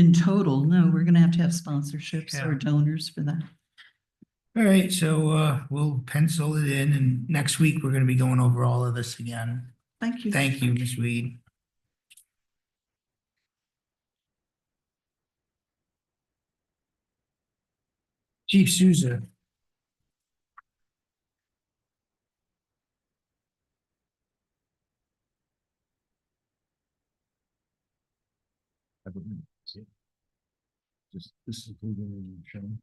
In total, no, we're gonna have to have sponsorships or Yeah. donors for that. All right, so we'll pencil it in, and next week we're gonna be going over all of this again. Thank you. Thank you, Ms. Weed. Chief Souza. I wouldn't see it. Just, this is who they're showing.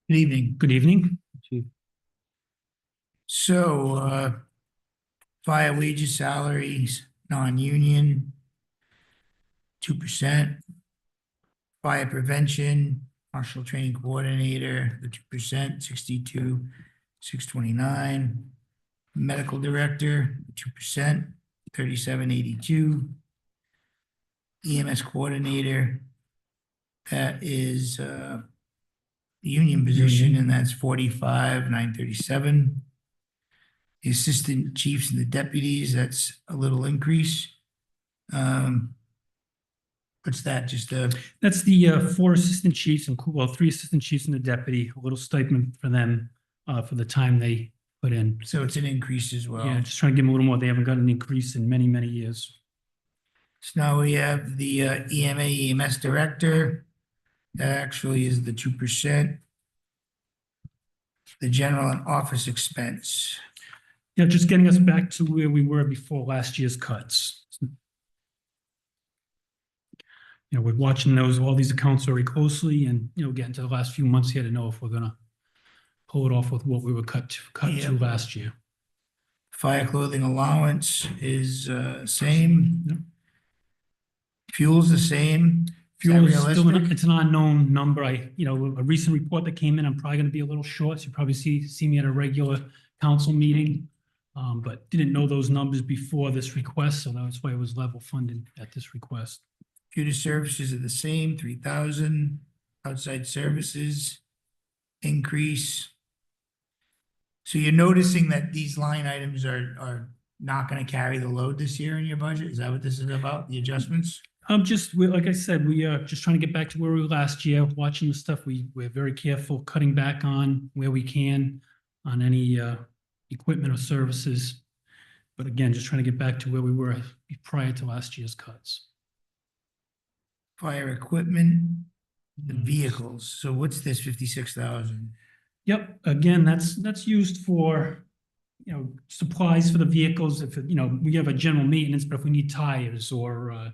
Good evening. Good evening. So fire wages, salaries, non-union, 2%. Fire prevention, marshal training coordinator, the 2%, 62, 629. Medical director, 2%, 3782. EMS coordinator, that is the union position, and that's 45,937. The assistant chiefs and the deputies, that's a little increase. What's that, just That's the four assistant chiefs and, well, three assistant chiefs and the deputy, a little stipend for them for the time they put in. so it's an increase as well? Yeah, just trying to give them a little more. They haven't gotten an increase in many, many years. So now we have the EMS director. That actually is the 2%. The general and office expense. Yeah, just getting us back to where we were before last year's cuts. You know, we're watching all these accounts very closely and, you know, getting to the last few months here to know if we're gonna pull it off with what we were cut to last year. Fire clothing allowance is same. Yep. Fuel's the same. Fuel is still, realistic? it's an unknown number. A recent report that came in, I'm probably gonna be a little short. So you probably see me at a regular council meeting. But didn't know those numbers before this request, so that's why it was level funded at this request. Computer services are the same, 3,000. Outside services increase. So you're noticing that these line items are not gonna carry the load this year in your budget? Is that what this is about, the adjustments? Like I said, we are just trying to get back to where we were last year, watching the stuff. We're very careful, cutting back on where we can on any equipment or services. But again, just trying to get back to where we were prior to last year's cuts. Fire equipment, the vehicles. So what's this 56,000? Yep, again, that's used for, you know, supplies for the vehicles. If, you know, we have a general maintenance, but if we need tires or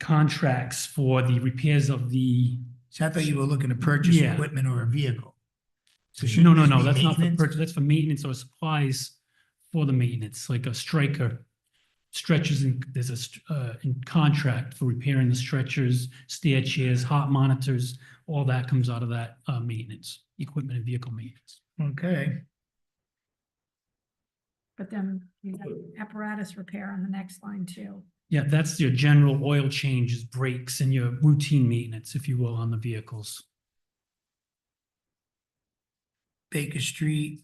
contracts for the repairs of the, So I thought you were looking to purchase Yeah. equipment or a vehicle. So no, shouldn't no, this no, be that's not for maintenance? purchase, that's for maintenance or supplies for the maintenance, like a striker. Stretchers, and there's in contract for repairing the stretchers, stair chairs, hot monitors, all that comes out of that maintenance, equipment and vehicle maintenance. Okay, But then you have apparatus repair on the next line too. Yeah, that's your general oil changes, brakes, and your routine maintenance, if you will, on the vehicles. Baker Street,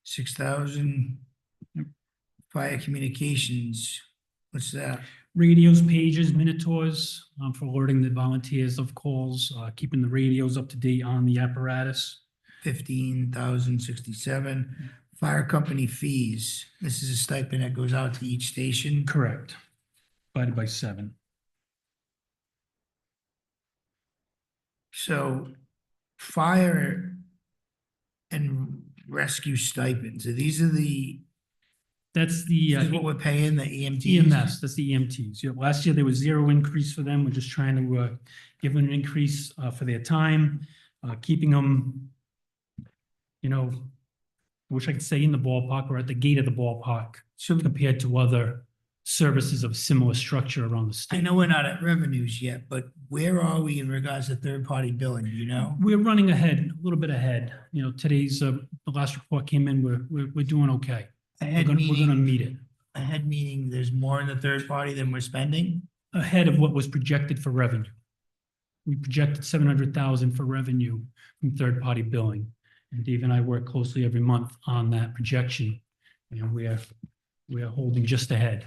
6,000. Fire communications, what's that? Radios, pages, minutors, for alerting the volunteers of calls, keeping the radios up to date on the apparatus. 15,067. Fire company fees, this is a stipend that goes out to each station. Correct. Divided by 7. So fire and rescue stipends, so these are That's the this is what we're paying the EMTs? EMS, that's the EMTs. Yeah, last year there was 0 increase for them. We're just trying to give them an increase for their time, keeping them, you know, I wish I could say in the ballpark or at the gate of the ballpark So compared to other services of similar structure around the I state. know we're not at revenues yet, but where are we in regards to third-party billing, do you know? We're running ahead, a little bit ahead. You know, today's the last report came in. We're doing okay. We're gonna meet it Ahead meaning there's more in the third party than we're spending? ahead of what was projected for revenue. we projected 700,000 for revenue from third-party billing. And Dave and I work closely every month on that projection. And we are holding just ahead.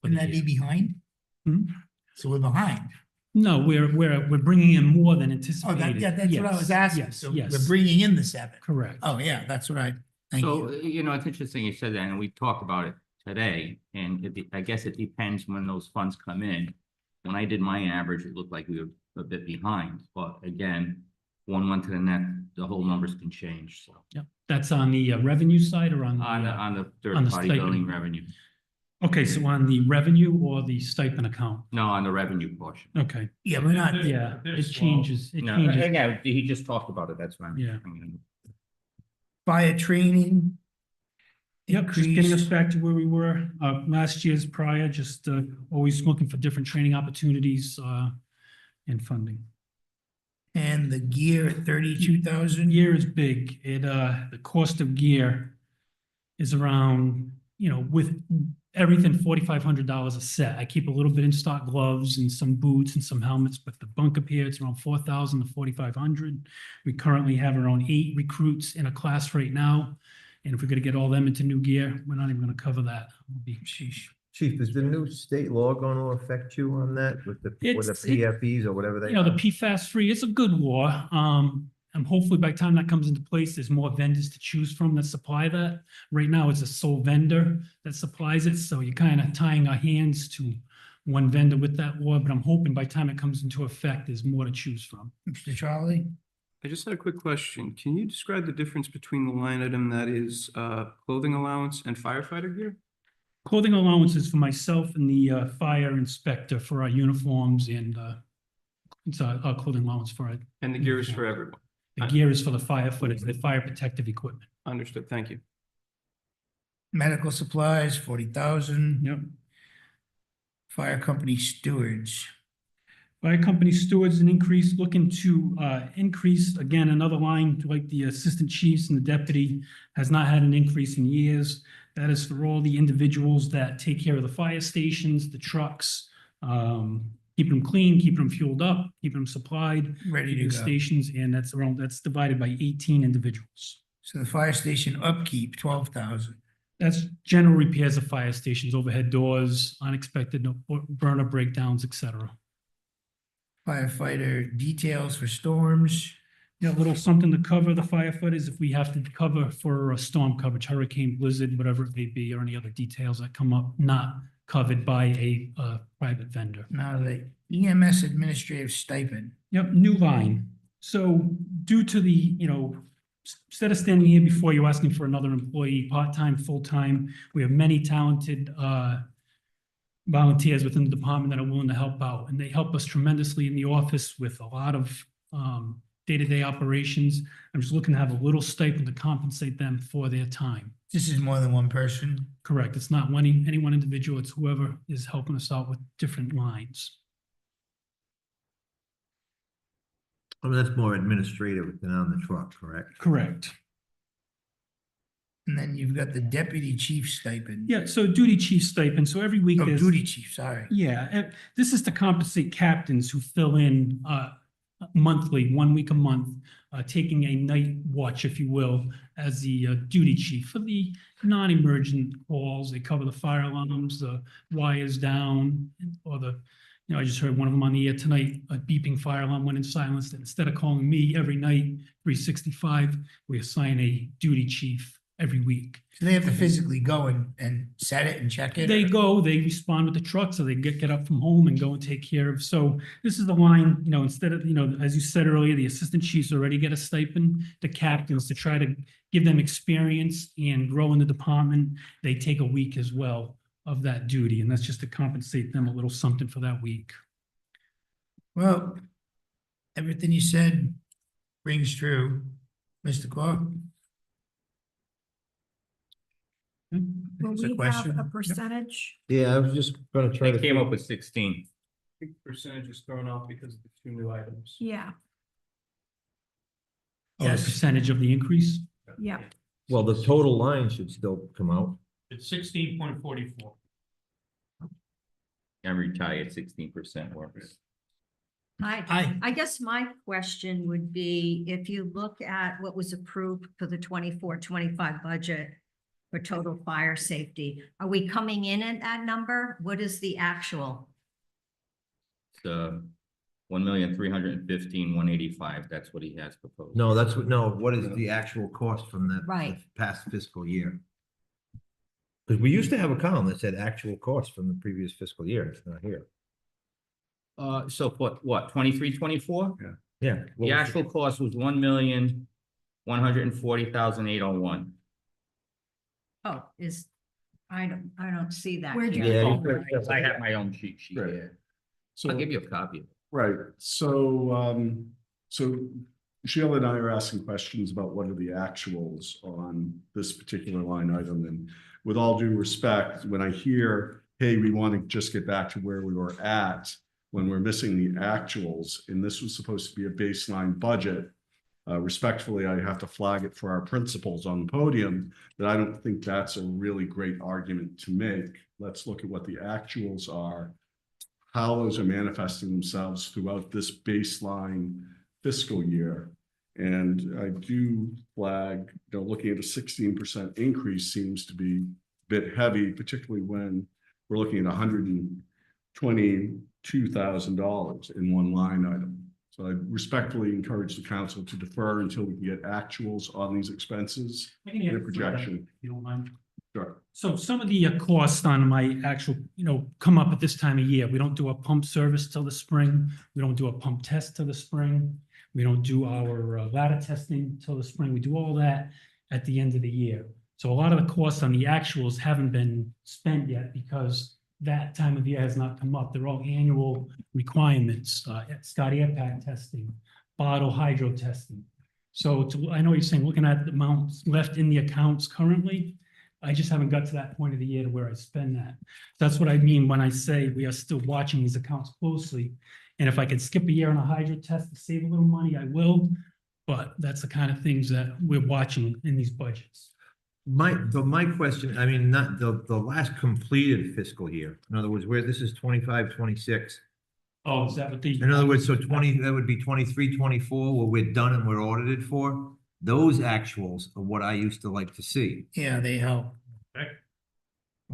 for the Wouldn't that be year. behind? Hmm? So we're behind. No, we're bringing in more than Oh, anticipated. yeah, that's what I was Yes, asking. yes, So yes. we're bringing in the 7. Correct. Oh, yeah, that's what thank So, you. you know, it's interesting you said that, and we talked about it today, and I guess it depends when those funds come in. When I did my average, it looked like we were a bit behind, but again, 1 month to the next, the whole numbers can change, so. Yep. That's on the revenue side or on the? On the on the third party stipend. billing revenue, Okay, so on the revenue or the stipend account? no, on the revenue portion. Okay, Yeah, we're not, yeah, it changes, it No, changes. yeah, he just talked about it, that's why. Yeah. fire training. Yep, just getting us increase. back to where we were, last year's prior, just, always looking for different training opportunities, and funding. And the gear at 32,000. Gear is big. The cost of gear is around, with everything, $4,500 a set. I keep a little bit in stock, gloves and some boots and some helmets, but the bunker gear, it's around 4,000 to 4,500. We currently have around 8 recruits in a class right now. And if we're gonna get all them into new gear, we're not even gonna cover that. It'll be- Sheesh. Chief, is the new state law going to affect you on that with the PFEs or whatever they? The PFAS free, it's a good law. And hopefully by the time that comes into place, there's more vendors to choose from that supply that. Right now, it's a sole vendor that supplies it, so you're kind of tying our hands to one vendor with that law, but I'm hoping by the time it comes into effect, there's more to choose from. Mr. Charlie? I just had a quick question. Can you describe the difference between the line item that is clothing allowance and firefighter gear? Clothing allowances for myself and the fire inspector for our uniforms and it's our clothing allowance for it. And the gear is for everyone. The gear is for the firefighters, the fire protective equipment. Understood. Thank you. Medical supplies, 40,000. Yep. Fire company stewards. Fire company stewards an increase, looking to increase, again, another line like the assistant chiefs and the deputy has not had an increase in years. That is for all the individuals that take care of the fire stations, the trucks, keeping them clean, keeping them fueled up, keeping them supplied, Ready to keeping go. stations, and that's divided by 18 individuals. So the fire station upkeep, 12,000. That's general repairs of fire stations, overhead doors, unexpected burner breakdowns, et cetera. Firefighter details for storms. A little something to cover the firefighters if we have to cover for a storm coverage, hurricane, blizzard, whatever it may be, or any other details that come up not covered by a private vendor. Now the EMS administrative stipend. Yep, new line. So due to the, instead of standing here before you asking for another employee, part-time, full-time, we have many talented volunteers within the department that are willing to help out. And they help us tremendously in the office with a lot of day-to-day operations. I'm just looking to have a little stipend to compensate them for their time. This is more than one person. Correct. It's not any one individual. It's whoever is helping us out with different lines. I mean, that's more administrative than on the truck, correct? Correct. And then you've got the deputy chief stipend. Yeah, so duty chief stipend. So every week Oh, there's. duty chief, sorry. Yeah, this is to compensate captains who fill in monthly, 1 week a month, taking a night watch, if you will, as the duty chief for the non-emergent calls. They cover the fire alarms, the wires down, or I just heard one of them on the air tonight, a beeping fire alarm went in silence. And instead of calling me every night, 365, we assign a duty chief every week. So they have to physically go and set it and check it? They go, they respond with the truck, so they get up from home and go and take care of. So this is the line, instead of, as you said earlier, the assistant chiefs already get a stipend. The captains, to try to give them experience and grow in the department, they take a week as well of that duty. And that's just to compensate them a little something for that week. Well, everything you said rings true. Mr. Clark? Will It's a we have question. a percentage? Yeah, I was just gonna try They to. came up with 16. I think percentage is thrown off because of the 2 new items. Yeah, Yes. Percentage of the increase? yeah. Well, the total line should still come out. It's 16.44. I'm retired, 16% works. Aye. I guess my question would be, if you look at what was approved for the 24-25 budget for total fire safety, are we coming in at that number? What is the actual? It's 1,315,185. That's what he has proposed. No, that's what, no, what is the actual cost from the Right. past fiscal year? Because we used to have a column that said actual cost from the previous fiscal year. It's not here. So what, 23, 24? Yeah. The actual cost was 1,140,801. Oh, I don't see that Where'd you here. Yeah. I have my own cheat sheet Right. here. So, I'll give you a copy. right, so Sheila and I are asking questions about what are the actuals on this particular line item, and with all due respect, when I hear, hey, we want to just get back to where we were at, when we're missing the actuals, and this was supposed to be a baseline budget, respectfully, I have to flag it for our principals on the podium, that I don't think that's a really great argument to make. Let's look at what the actuals are, how those are manifesting themselves throughout this baseline fiscal year. And I do flag, looking at a 16% increase seems to be a bit heavy, particularly when we're looking at $122,000 in one line item. So I respectfully encourage the council to defer until we can get actuals on these expenses I can and a answer that, projection. if you don't mind. Sure. So some of the costs on my actual, come up at this time of year. We don't do a pump service till the spring. We don't do a pump test till the spring. We don't do our ladder testing till the spring. We do all that at the end of the year. So a lot of the costs on the actuals haven't been spent yet because that time of year has not come up. They're all annual requirements, Scott air pack testing, bottle hydro testing. So I know you're saying, looking at the amounts left in the accounts currently, I just haven't got to that point of the year to where I spend that. That's what I mean when I say we are still watching these accounts closely. And if I could skip a year on a hydro test to save a little money, I will. But that's the kind of things that we're watching in these budgets. My question, I mean, not the last completed fiscal year. In other words, where this is 25, 26. Oh, is that what the? In other words, so 20, that would be 23, 24, where we're done and we're audited for. Those actuals are what I used to like to see. Yeah, they help.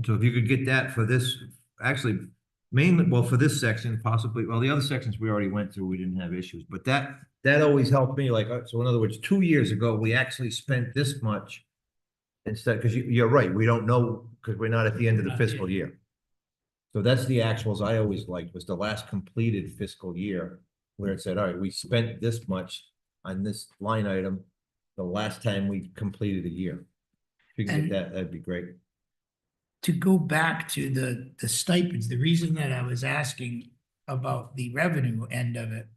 So if you could get that for this, actually, mainly, well, for this section, possibly, well, the other sections we already went through, we didn't have issues, but that always helped me, like, so in other words, 2 years ago, we actually spent this much instead, because you're right, we don't know, because we're not at the end of the fiscal year. So that's the actuals I always liked, was the last completed fiscal year, where it said, all right, we spent this much on this line item the last time we completed a year. If you can And- get that, that'd be great. To go back to the stipends, the reason that I was asking about the revenue end of it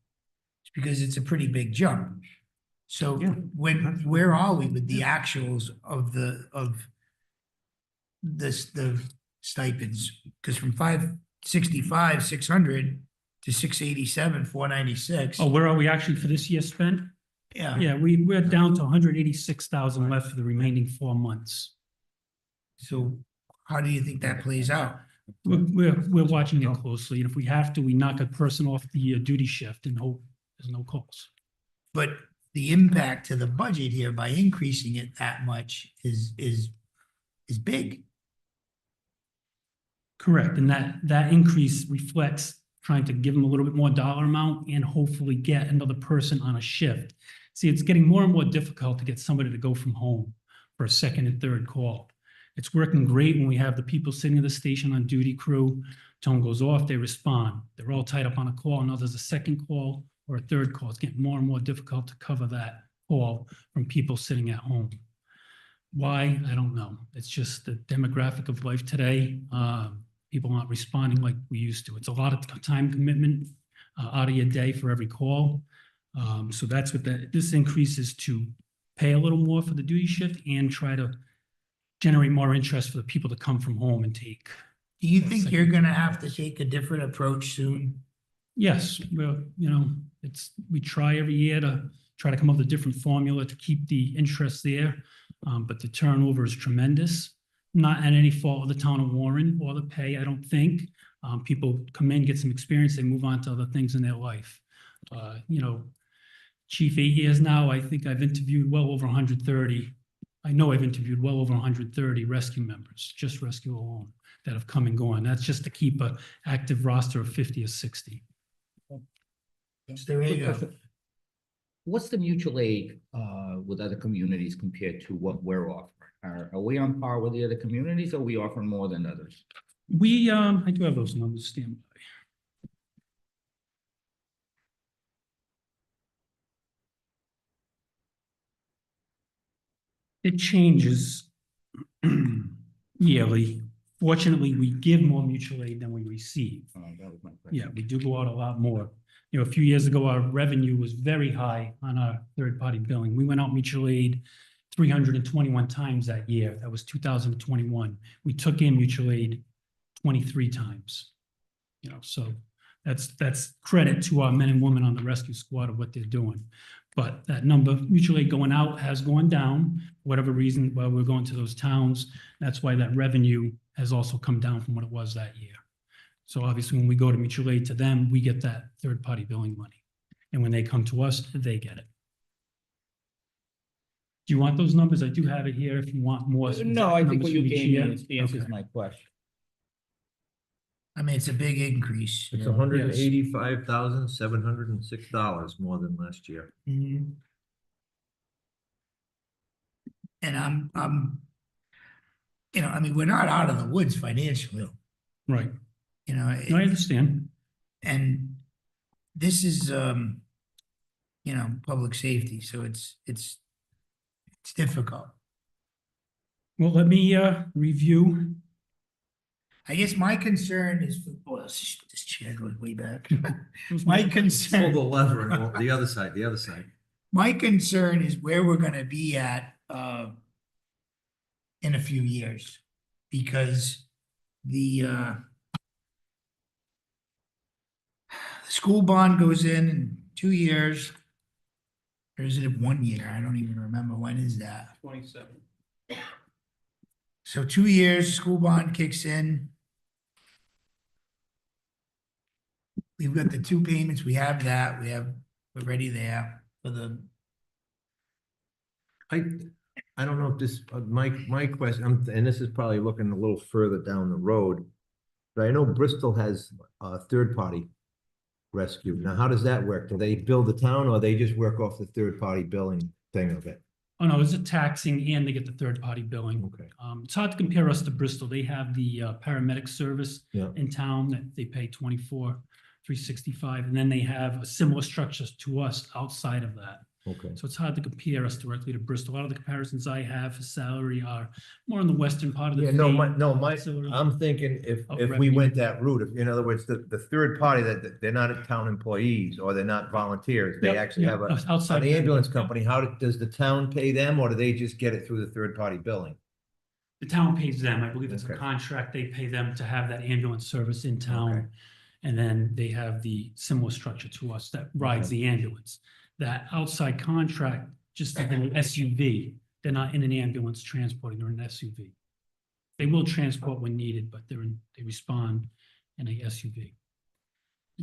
is because it's a pretty big jump. So Yeah. where are we with the actuals of the stipends? Because from 565, 600 to 687, 496. Oh, where are we actually for this year spent? Yeah, Yeah, we're down to 186,000 left for the remaining 4 months. so how do you think that plays out? We're watching it closely, and if we have to, we knock a person off the duty shift and hope there's no calls. But the impact to the budget here by increasing it that much is big. Correct, and that increase reflects trying to give them a little bit more dollar amount and hopefully get another person on a shift. See, it's getting more and more difficult to get somebody to go from home for a second and third call. It's working great when we have the people sitting at the station on duty crew. Tone goes off, they respond. They're all tied up on a call. Now there's a second call or a third call. It's getting more and more difficult to cover that call from people sitting at home. Why? I don't know. It's just the demographic of life today. People aren't responding like we used to. It's a lot of time commitment out of your day for every call. So that's what this increase is, to pay a little more for the duty shift and try to generate more interest for the people to come from home and take. Do you think you're gonna have to take a different approach soon? Yes, well, we try every year to try to come up with a different formula to keep the interest there. But the turnover is tremendous, not at any fault of the town of Warren or the pay, I don't think. People come in, get some experience, they move on to other things in their life. You know, chief 8 years now, I think I've interviewed well over 130. I know I've interviewed well over 130 rescue members, just rescue alone, that have come and gone. That's just to keep a active roster of 50 or 60. Mr. Rego. What's the mutual aid with other communities compared to what we're offering? Are we on par with the other communities, or are we offering more than others? We, I do have those numbers stand by. It changes yearly. Fortunately, we give more mutual aid than we receive. That was my question. Yeah, we do go out a lot more. You know, a few years ago, our revenue was very high on our third-party billing. We went out mutual aid 321 times that year. That was 2021. We took in mutual aid 23 times. You know, so that's credit to our men and women on the rescue squad of what they're doing. But that number, mutual aid going out has gone down, for whatever reason, while we're going to those towns. That's why that revenue has also come down from what it was that year. So obviously, when we go to mutual aid to them, we get that third-party billing money. And when they come to us, they get it. Do you want those numbers? I do have it here if you want more. No, I think numbers what you from each gave year. me answers Okay. my question. I mean, it's a big increase. It's $185,706 more than last year. Mhm. And I'm, you know, I mean, we're not out of the woods financially, Right. you know. No, I understand. And this is, you know, public safety, so it's difficult. Well, let me review. I guess my concern is, oh, this chair goes way back. My Pull concern, the lever, and the other side, the other side. my concern is where we're gonna be at, in a few years. Because the school bond goes in 2 years. Or is it 1 year? I don't even remember. When is that? 27. So 2 years, school bond kicks in. We've got the 2 payments. We have that. We're ready there for the, I don't know if this, my question, and this is probably looking a little further down the road. But I know Bristol has a third-party rescue. Now, how does that work? Do they bill the town, or they just work off the third-party billing thing of it? Oh, no, it's a taxing and they get the third-party billing. Okay. It's hard to compare us to Bristol. They have the paramedic service Yeah. in town that they pay $24,365, and then they have a similar structure to us outside of that. Okay. So it's hard to compare us directly to Bristol. A lot of the comparisons I have for salary are more in the western part of the Yeah, state. So- I'm thinking if Of we revenue. went that route, in other words, the third party that they're not town employees or they're not volunteers, they Yep, actually yep, have outside an of that. ambulance company. Does the town pay them, or do they just get it through the third party billing? The town pays them. I believe it's a Okay. contract. They pay them to have that ambulance service in town. Okay. And then they have the similar structure to us that rides the ambulance. That outside contract, just like an SUV, they're not in an ambulance transporting, they're in an SUV. They will transport when needed, but they respond in a SUV.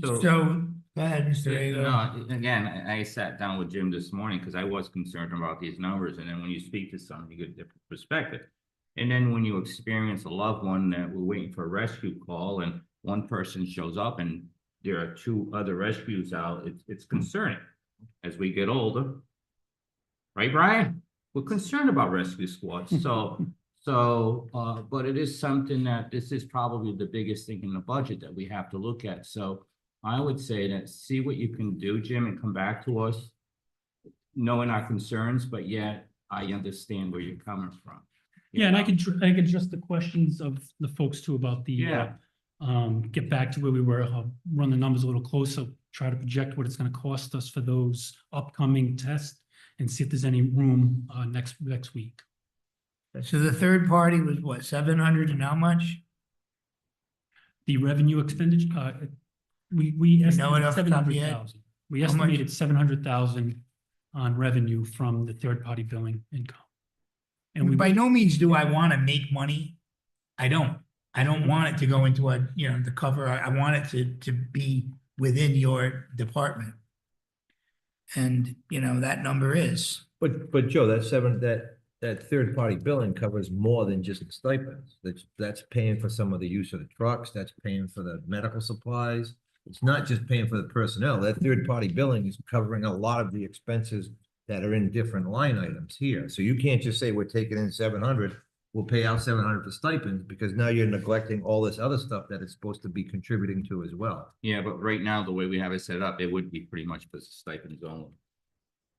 so, go ahead, Mr. Ago. No, again, I sat down with Jim this morning because I was concerned about these numbers, and then when you speak to someone, you get a different perspective. And then when you experience a loved one that we're waiting for a rescue call and one person shows up and there are 2 other rescues out, it's concerning as we get older. Right, Brian? We're concerned about rescue squads, but it is something that this is probably the biggest thing in the budget that we have to look at. So I would say that see what you can do, Jim, and come back to us, knowing our concerns, but yet I understand where you're coming from. Yeah, and I could address the questions of the folks too about the, Yeah. get back to where we were, run the numbers a little closer, try to project what it's gonna cost us for those upcoming tests and see if there's any room, next week. So the third party was what, 700 and how much? The revenue expenditure, we know it estimated off the top of your head? 700,000. We How much? estimated 700,000 on revenue from the third-party billing income. And we, By no means do I want to make money. I don't want it to go into the cover. I want it to be within your department. And, you know, that number is. But Joe, that third party billing covers more than just the stipends. That's paying for some of the use of the trucks, that's paying for the medical supplies. It's not just paying for the personnel. That third party billing is covering a lot of the expenses that are in different line items here. So you can't just say we're taking in 700, we'll pay out 700 for stipends, because now you're neglecting all this other stuff that it's supposed to be contributing to as well. Yeah, but right now, the way we have it set up, it would be pretty much for stipends only.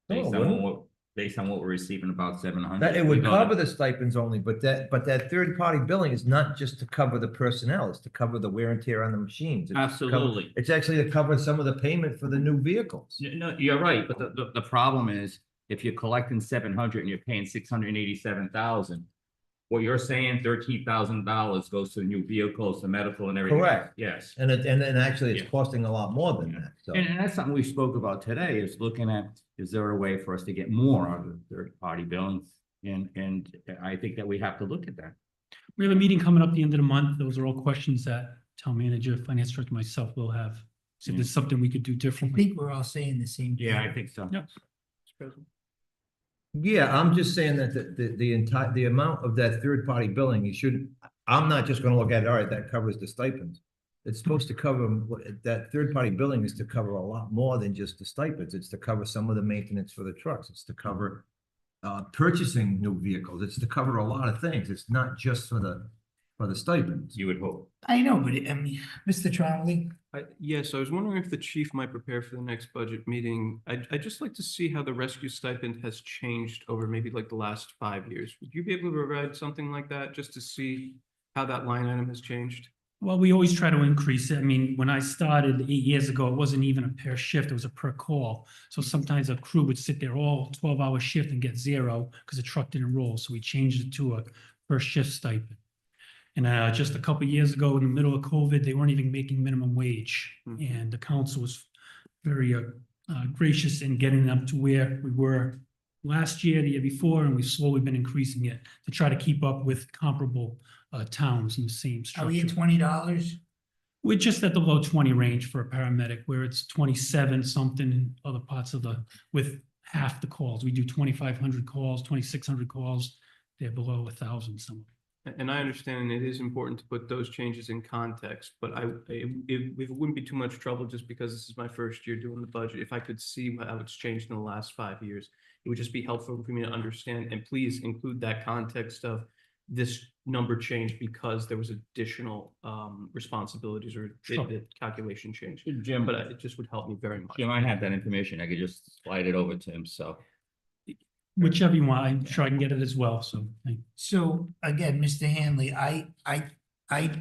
No, Based it on wouldn't. based on what we're receiving, about 700. That it would cover the stipends only, but that third party billing is not just to cover the personnel, it's to cover the wear and tear on the machines. It's to cover- Absolutely. It's actually to cover some of the payment for the new vehicles. No, you're right, but the problem is, if you're collecting 700 and you're paying 687,000, what you're saying, $13,000 goes to new vehicles, to medical and everything. Correct. Yes. And actually it's Yeah. costing a lot more than that, so. And that's something we spoke about today, is looking at, is there a way for us to get more out of the third party billing? And I think that we have to look at that. We have a meeting coming up at the end of the month. Those are all questions that town manager, finance director, myself will have. So if there's something we could do I differently. think we're all saying the same thing. Yeah, I think so. Yep. Yeah, I'm just saying that the entire, the amount of that third party billing, you should, I'm not just gonna look at it, all right, that covers the stipends. It's supposed to cover, that third party billing is to cover a lot more than just the stipends. It's to cover some of the maintenance for the trucks. It's to cover purchasing new vehicles. It's to cover a lot of things. It's not just for the stipends. You would hope. I know, but I mean, Mr. Trombley, Yes, I was wondering if the chief might prepare for the next budget meeting. I'd just like to see how the rescue stipend has changed over maybe like the last 5 years. Would you be able to provide something like that, just to see how that line item has changed? Well, we always try to increase it. I mean, when I started 8 years ago, it wasn't even a per shift, it was a per call. So sometimes a crew would sit there all 12-hour shift and get zero because the truck didn't roll. So we changed it to a per shift stipend. And just a couple of years ago, in the middle of COVID, they weren't even making minimum wage. Mhm. And the council was very gracious in getting them to where we were last year, the year before, and we've slowly been increasing it to try to keep up with comparable towns in the same are we at structure. $20? We're just at the low 20 range for a paramedic, where it's 27 something in other parts of with half the calls. We do 2,500 calls, 2,600 calls. They're below 1,000 somewhere. And I understand it is important to put those changes in context, but it wouldn't be too much trouble, just because this is my first year doing the budget. If I could see how it's changed in the last 5 years, it would just be helpful for me to understand. And please include that context of this number changed because there was additional responsibilities, or Sure. the calculation changed. Jim, But it just would help me very much. Jim, I have that information. I could just slide it over to him, so. Whichever you want, I'm sure I can get it as well, so. So again, Mr. Hanley, I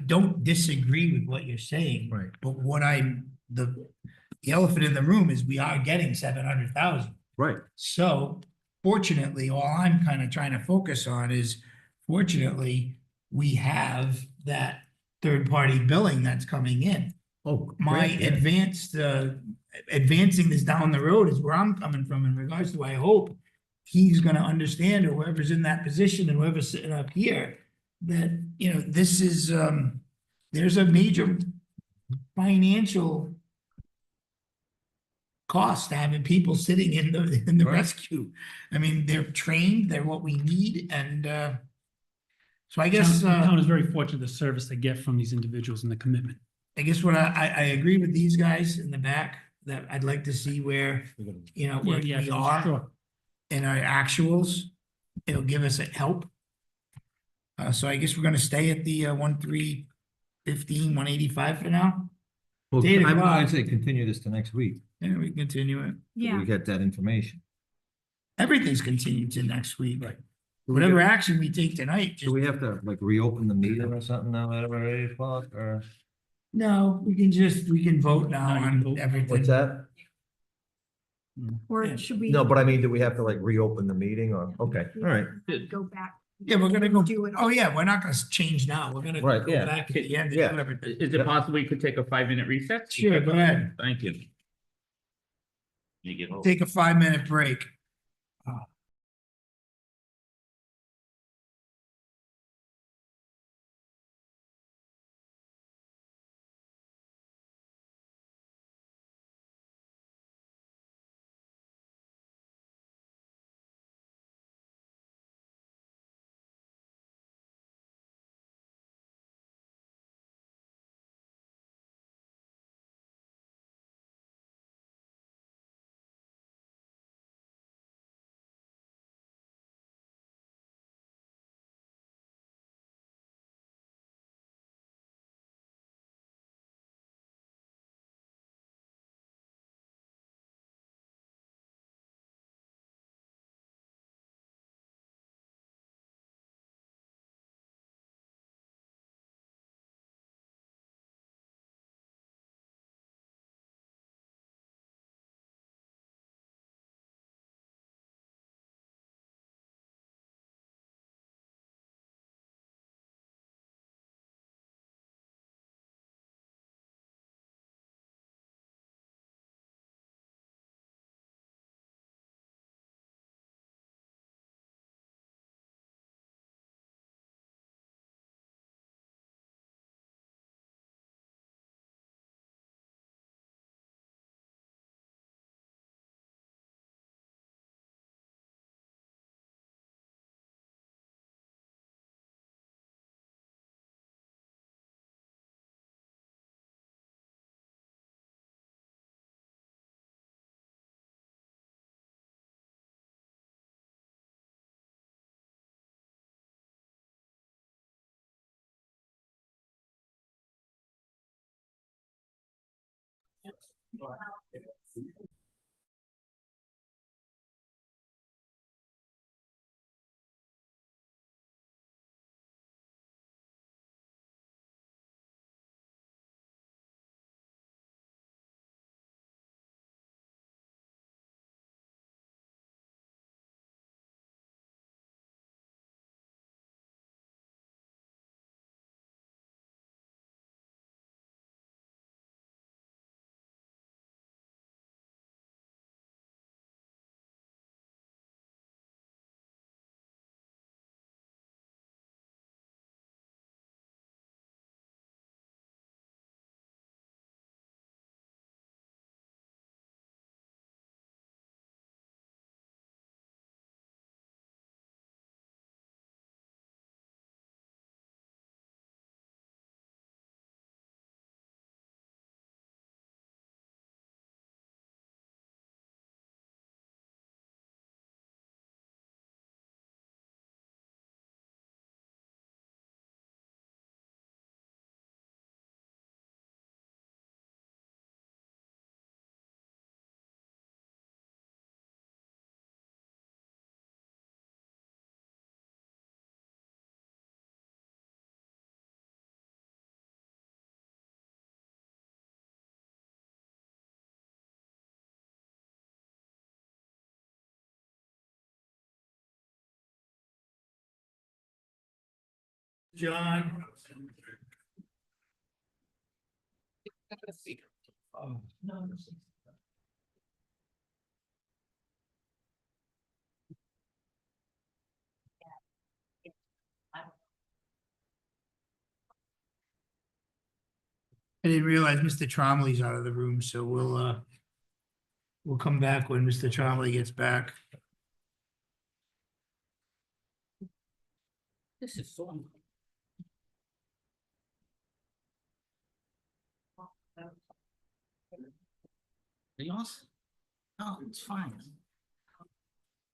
don't disagree with what you're saying. Right. But what the elephant in the room is we are getting 700,000. Right. So fortunately, all I'm kind of trying to focus on is, fortunately, we have that third-party billing that's coming in. Oh. My great, yeah. advancing this down the road is where I'm coming from in regards to, I hope he's gonna understand, or whoever's in that position and whoever's sitting up here, that, you know, this is, there's a major financial cost to having people sitting in the Right. rescue. I mean, they're trained, they're what we need, and, so I guess, The town is very fortunate the service they get from these individuals and the commitment. what I agree with these guys in the back, that I'd like to see where, you know, where Yeah, we are sure. in our actuals. It'll give us a help. So I guess we're gonna stay at the 1,315, 185 for now. Well, Data I'm clock. gonna say continue this to next week. Yeah, we continue it. Yeah. We get that information. Everything's continued to next week. Right. Whatever action we take tonight, Do just, we have to like reopen the meeting or something now at about 8 o'clock or? no, we can vote now No, you can on vote. everything. What's that? Or should we? No, but I mean, do we have to like reopen the meeting or, okay, all right. Go back. Yeah, we're gonna go, Do it. oh yeah, we're not gonna change now. We're gonna Right, go yeah. back at the end and Yeah. do everything. Is it possible we could take a 5-minute recess? Sure, go ahead. Thank you. You get home. Take a 5-minute break. John. I didn't realize Mr. Tromley's out of the room, so we'll come back when Mr. Tromley gets back. This is so. Yours? No, it's fine.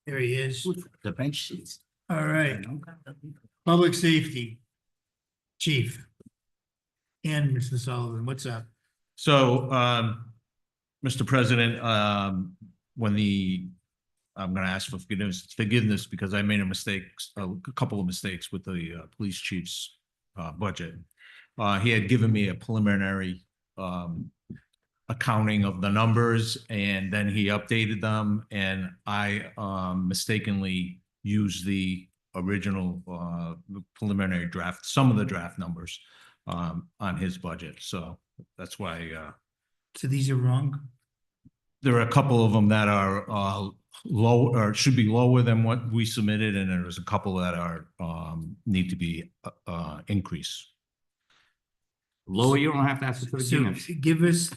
There he is. The bench seats. All right, public safety. Chief. And Mr. Sullivan, what's up? So, Mr. President, I'm gonna ask for forgiveness because I made a couple of mistakes with the police chief's budget. He had given me a preliminary accounting of the numbers, and then he updated them, and I mistakenly used the original preliminary draft, some of the draft numbers on his budget. So that's why So these are wrong? there are a couple of them that are low, or should be lower than what we submitted, and there's a couple that are need to be increased. Lower, you don't have to ask for the So units. give us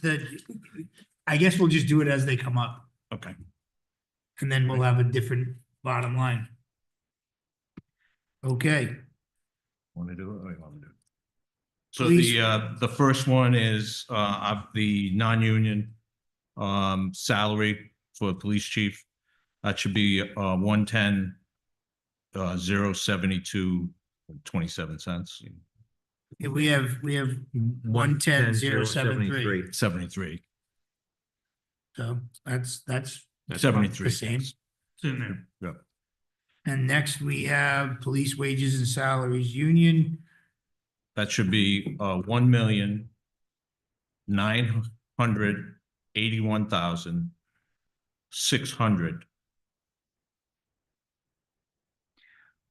I guess we'll just do it as they come up, Okay. and then we'll have a different bottom line. Okay, Want to do it? Or you want me to do it? So Please. the first one is of the non-union salary for a police chief. That should be 110 072.27 cents. yeah, we have 110,073. 73. So that's 73. the same. It's in there. Yep. And next we have police wages and salaries union. That should be 1,981,600.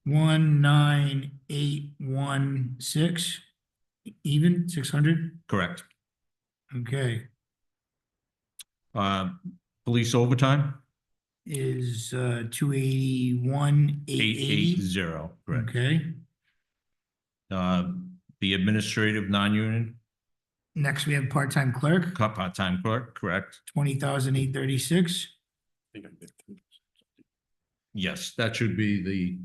19816, even 600. Correct. Okay, Police overtime, is 281 880. 880, correct. Okay, The administrative non-union, next we have part-time clerk, part-time clerk, correct? 20,836. Yes, that should be the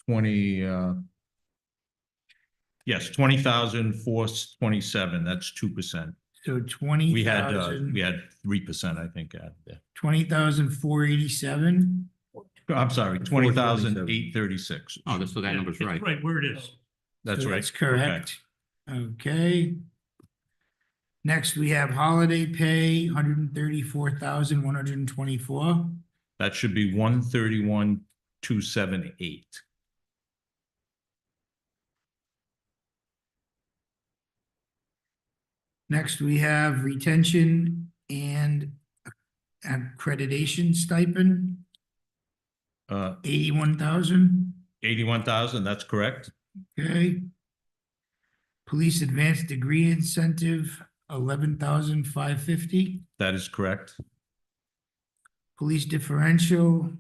20,427, that's 2%. So We had 20,000, 3%, I think, added there. 20,487. I'm sorry, 20,836. Oh, so that number's right. Right where it is. That's So right. That's correct. Okay. Next, we have holiday pay, 134,124. That should be 131,278. Next, we have retention and accreditation stipend, 81,000. 81,000, that's correct. Okay. Police advanced degree incentive, 11,550. That is correct. Police differential,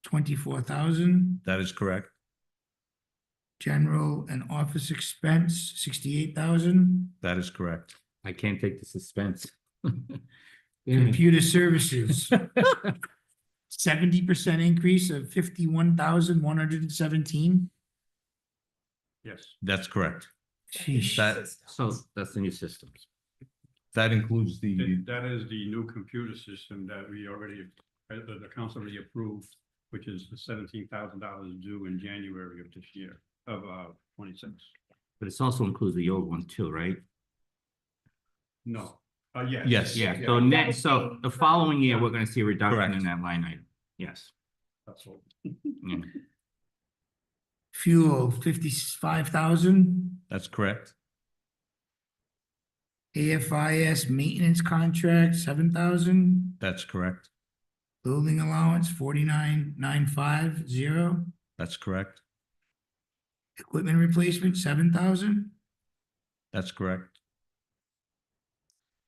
24,000. That is correct. General and office expense, 68,000. That is correct. I can't take the suspense. Computer services, 70% increase of 51,117. Yes. That's correct. Sheesh. That, So that's the new systems. that includes the, That is the new computer system that we already, the council already approved, which is the $17,000 due in January of this year, of 26. But it's also includes the old one too, right? No, yes. Yes. Yeah, so next, so the following year, we're gonna see a reduction Correct. in that line item. Yes. That's all. Yeah. Fuel, 55,000. that's correct. AFIS maintenance contract, 7,000. That's correct. Building allowance, 49,950. That's correct. Equipment replacement, 7,000. That's correct.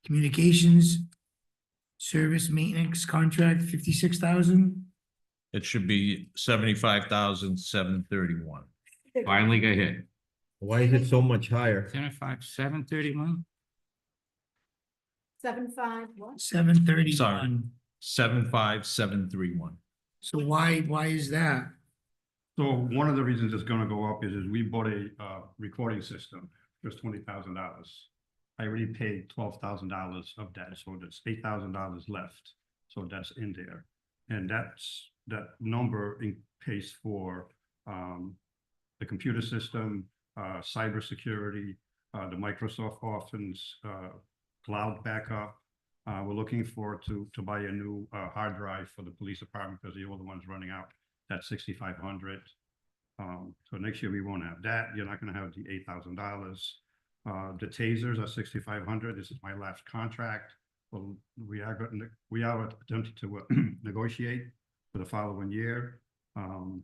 Communications service maintenance contract, 56,000. It should be 75,731. Finally got hit. Why is it so much higher? 731? 7.5, what? 731. 75731. So why is that? So one of the reasons it's gonna go up is we bought a recording system, just $20,000. I already paid $12,000 of that, so there's $8,000 left. So that's in there. And that number pays for the computer system, cybersecurity, the Microsoft Office, cloud backup. We're looking for to buy a new hard drive for the police department because the old one's running out. That's 6,500. So next year we won't have that. You're not going to have the $8,000. The tasers are 6,500. This is my last contract. Well, we are attempting to negotiate for the following year. So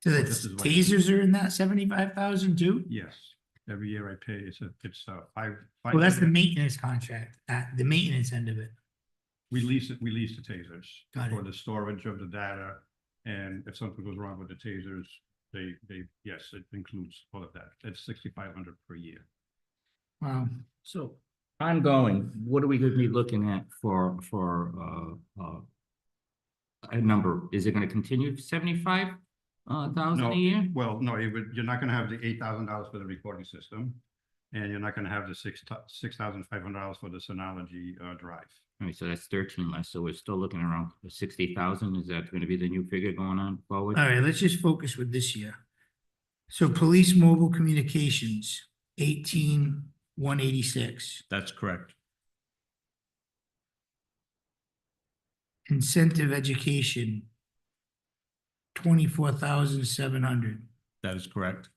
So the this is what- tasers are in that 75,000 too? Yes, every year I pay. It's five. Well, that's the maintenance contract, the maintenance end of it. We lease it. We lease the tasers Got for it. the storage of the data, and if something goes wrong with the tasers, yes, it includes all of that. It's 6,500 per year. Wow. So ongoing, what are we gonna be looking at for a number? Is it gonna continue 75,000 a year? Well, no, you're not gonna have the $8,000 for the recording system, and you're not gonna have the $6,500 for the Synology drive. All right, so that's 13 less, so we're still looking around 60,000. Is that gonna be the new figure going on forward? All right, let's just focus with this year. So police mobile communications, 18,186. That's correct. Incentive education, 24,700. That is correct.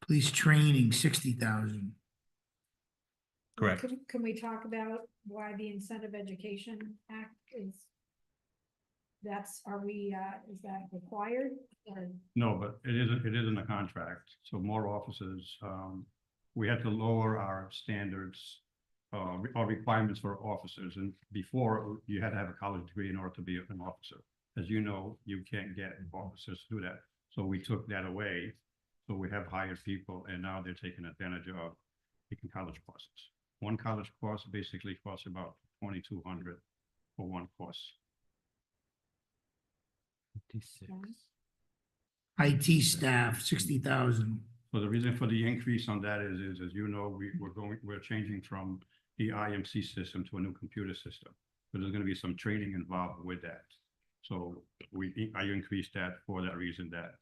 Police training, 60,000. Correct. Can we talk about why the Incentive Education Act is? Is that required? Or No, but it isn't a contract, so more officers, we had to lower our standards, our requirements for officers, and before, you had to have a college degree in order to be an officer. As you know, you can't get officers to do that, so we took that away, so we have hired people, and now they're taking advantage of taking college courses. One college course basically costs about $2,200 for one course. 56. IT staff, 60,000. So the reason for the increase on that is as you know, we're changing from the IMC system to a new computer system. But there's gonna be some training involved with that. So I increased that for that reason that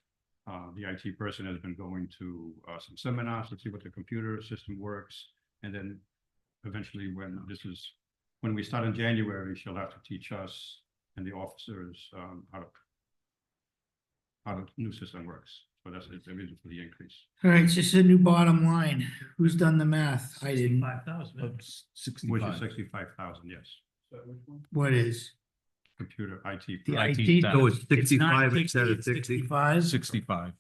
the IT person has been going to some seminars to see what the computer system works. And then eventually when we start in January, she'll have to teach us and the officers, how the new system works. So that's the reason for the increase. All right, so this is a new bottom line. Who's done the math? I didn't. 5,000. Which is 65,000, yes. What is? Computer IT. The IT IT? staff. So it's It's not 65 instead of 60? 65? 65.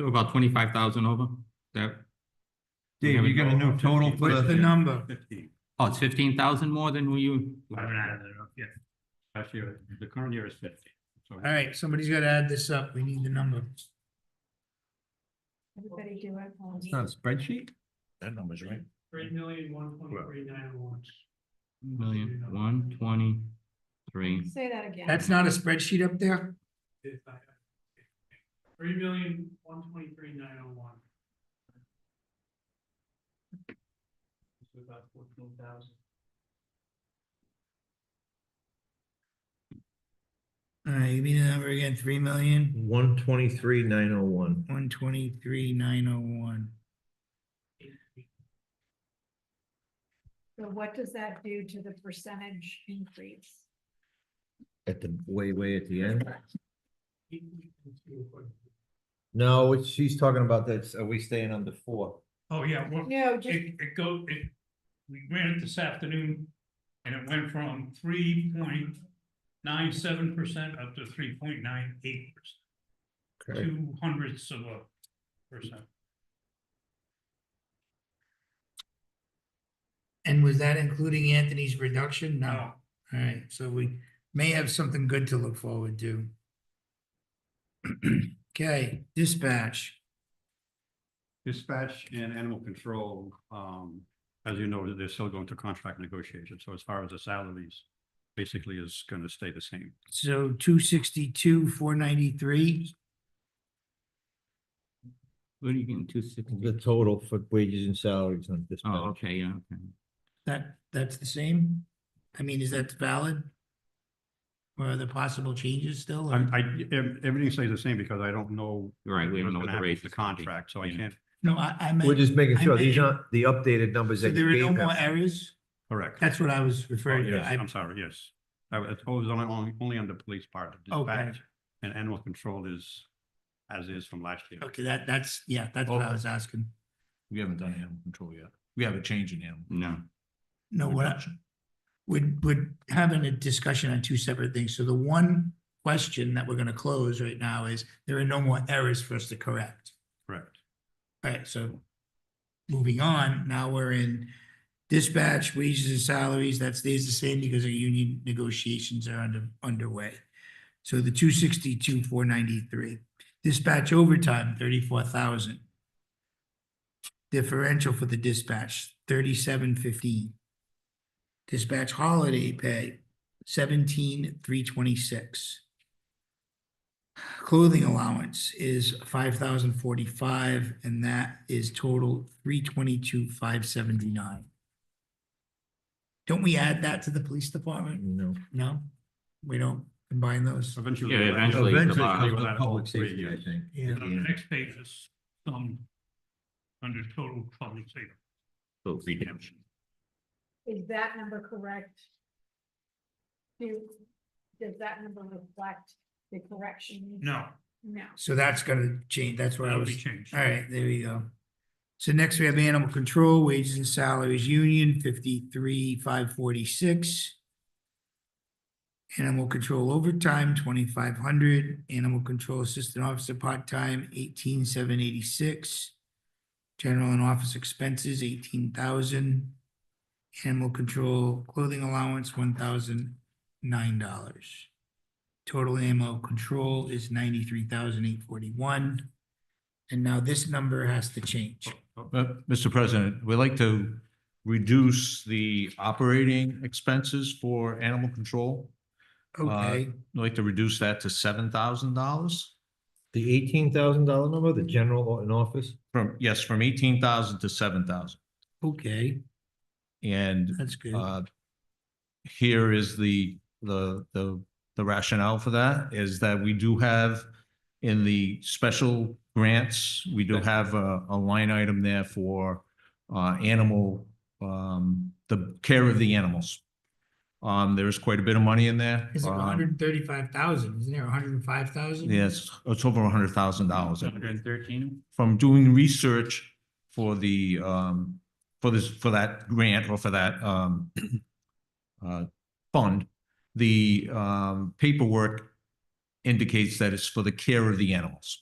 So about 25,000 over that, Dave, you got a new total for What's the the, number? 15. oh, it's 15,000 more than who you, Last year, the current year is 50. So All right, somebody's got to add this up. We need the number. Everybody do it. it's not a spreadsheet? That number's right. 1,123. Say that again. That's not a spreadsheet up there? 3,123,901. About 14,000. All right, give me the number again, 3,000,000, 123,901. 123,901. So what does that do to the percentage increase? At the way at the end? No, what she's talking about, that's, are we staying under 4? Oh, yeah, well, No, just, we ran it this afternoon and it went from 3.97% up to 3.98%. Okay. 0.02%. And was that including Anthony's reduction? No. All right, so we may have something good to look forward to. Okay, dispatch. Dispatch and animal control, as you know, they're still going to contract negotiations. So as far as the salaries, basically is going to stay the same. So 262, 493. What are you getting, 260? The total for wages and salaries on dispatch. Oh, okay, yeah, okay. That's the same? I mean, is that valid? Or are there possible changes still? or- Everything stays the same because I don't know. Right, we don't know what's what gonna the happen rate with the is gonna be. contract, so I Yeah. can't. No, I meant. We're just making I sure these meant- aren't the updated numbers So that there you are no gave more us. errors? Correct. That's what I was Oh, referring to. yes, I- I'm sorry, yes. I was only on the police part of Okay. dispatch, and animal control is as is from last year. Okay, that's what I was asking. We haven't done animal control yet. We haven't changed in animal. No, No, we're having a discussion on two separate things. So the one question that we're gonna close right now is there are no more errors for us to correct. Correct. All right, so moving on, now we're in dispatch, wages and salaries, that stays the same because our union negotiations are underway. So the 262, 493, dispatch overtime, 34,000. Differential for the dispatch, 3715. Dispatch holiday pay, 17,326. Clothing allowance is 5,045, and that is total 322,579. Don't we add that to the police department? No. No, we don't combine those. Eventually. Yeah, eventually it's Eventually, about- because We'll of add all public three, safety, I yes. think. Yeah. at the end. next page is, under total public safety. so redemption. is that number correct? Does that number reflect the correction? No, No. So that's gonna change, that's what I that'll be was, changed. all right, there we go. So next we have animal control, wages and salaries union, 53,546. Animal control overtime, 2,500. Animal control assistant officer part-time, 18,786. General and office expenses, 18,000. Animal control clothing allowance, $1,009. Total animal control is 93,841. And now this number has to change. Mr. President, we'd like to reduce the operating expenses for animal control. Okay, We'd like to reduce that to $7,000 The $18,000 number, the general in office? from 18,000 to 7,000. okay, And that's good. here is the rationale for that is that we do have in the special grants, we do have a line item there for animal the care of the animals. There's quite a bit of money in there. Is it 135,000? Isn't there 105,000? Yes, it's over $100,000. 113? From doing research for the, for that grant or for that, fund, the, paperwork indicates that it's for the care of the animals.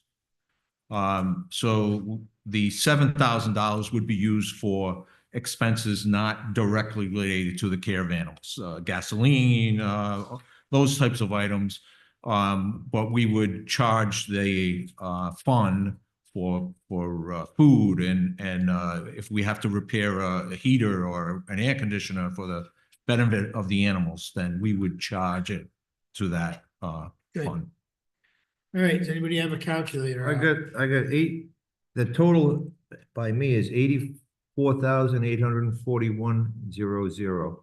So the $7,000 would be used for expenses not directly related to the care of animals, gasoline, those types of items. But we would charge the fund for food and if we have to repair a heater or an air conditioner for the benefit of the animals, then we would charge it to that Good. fund. All right, does anybody have a calculator? I got the total by me is 84,841.00.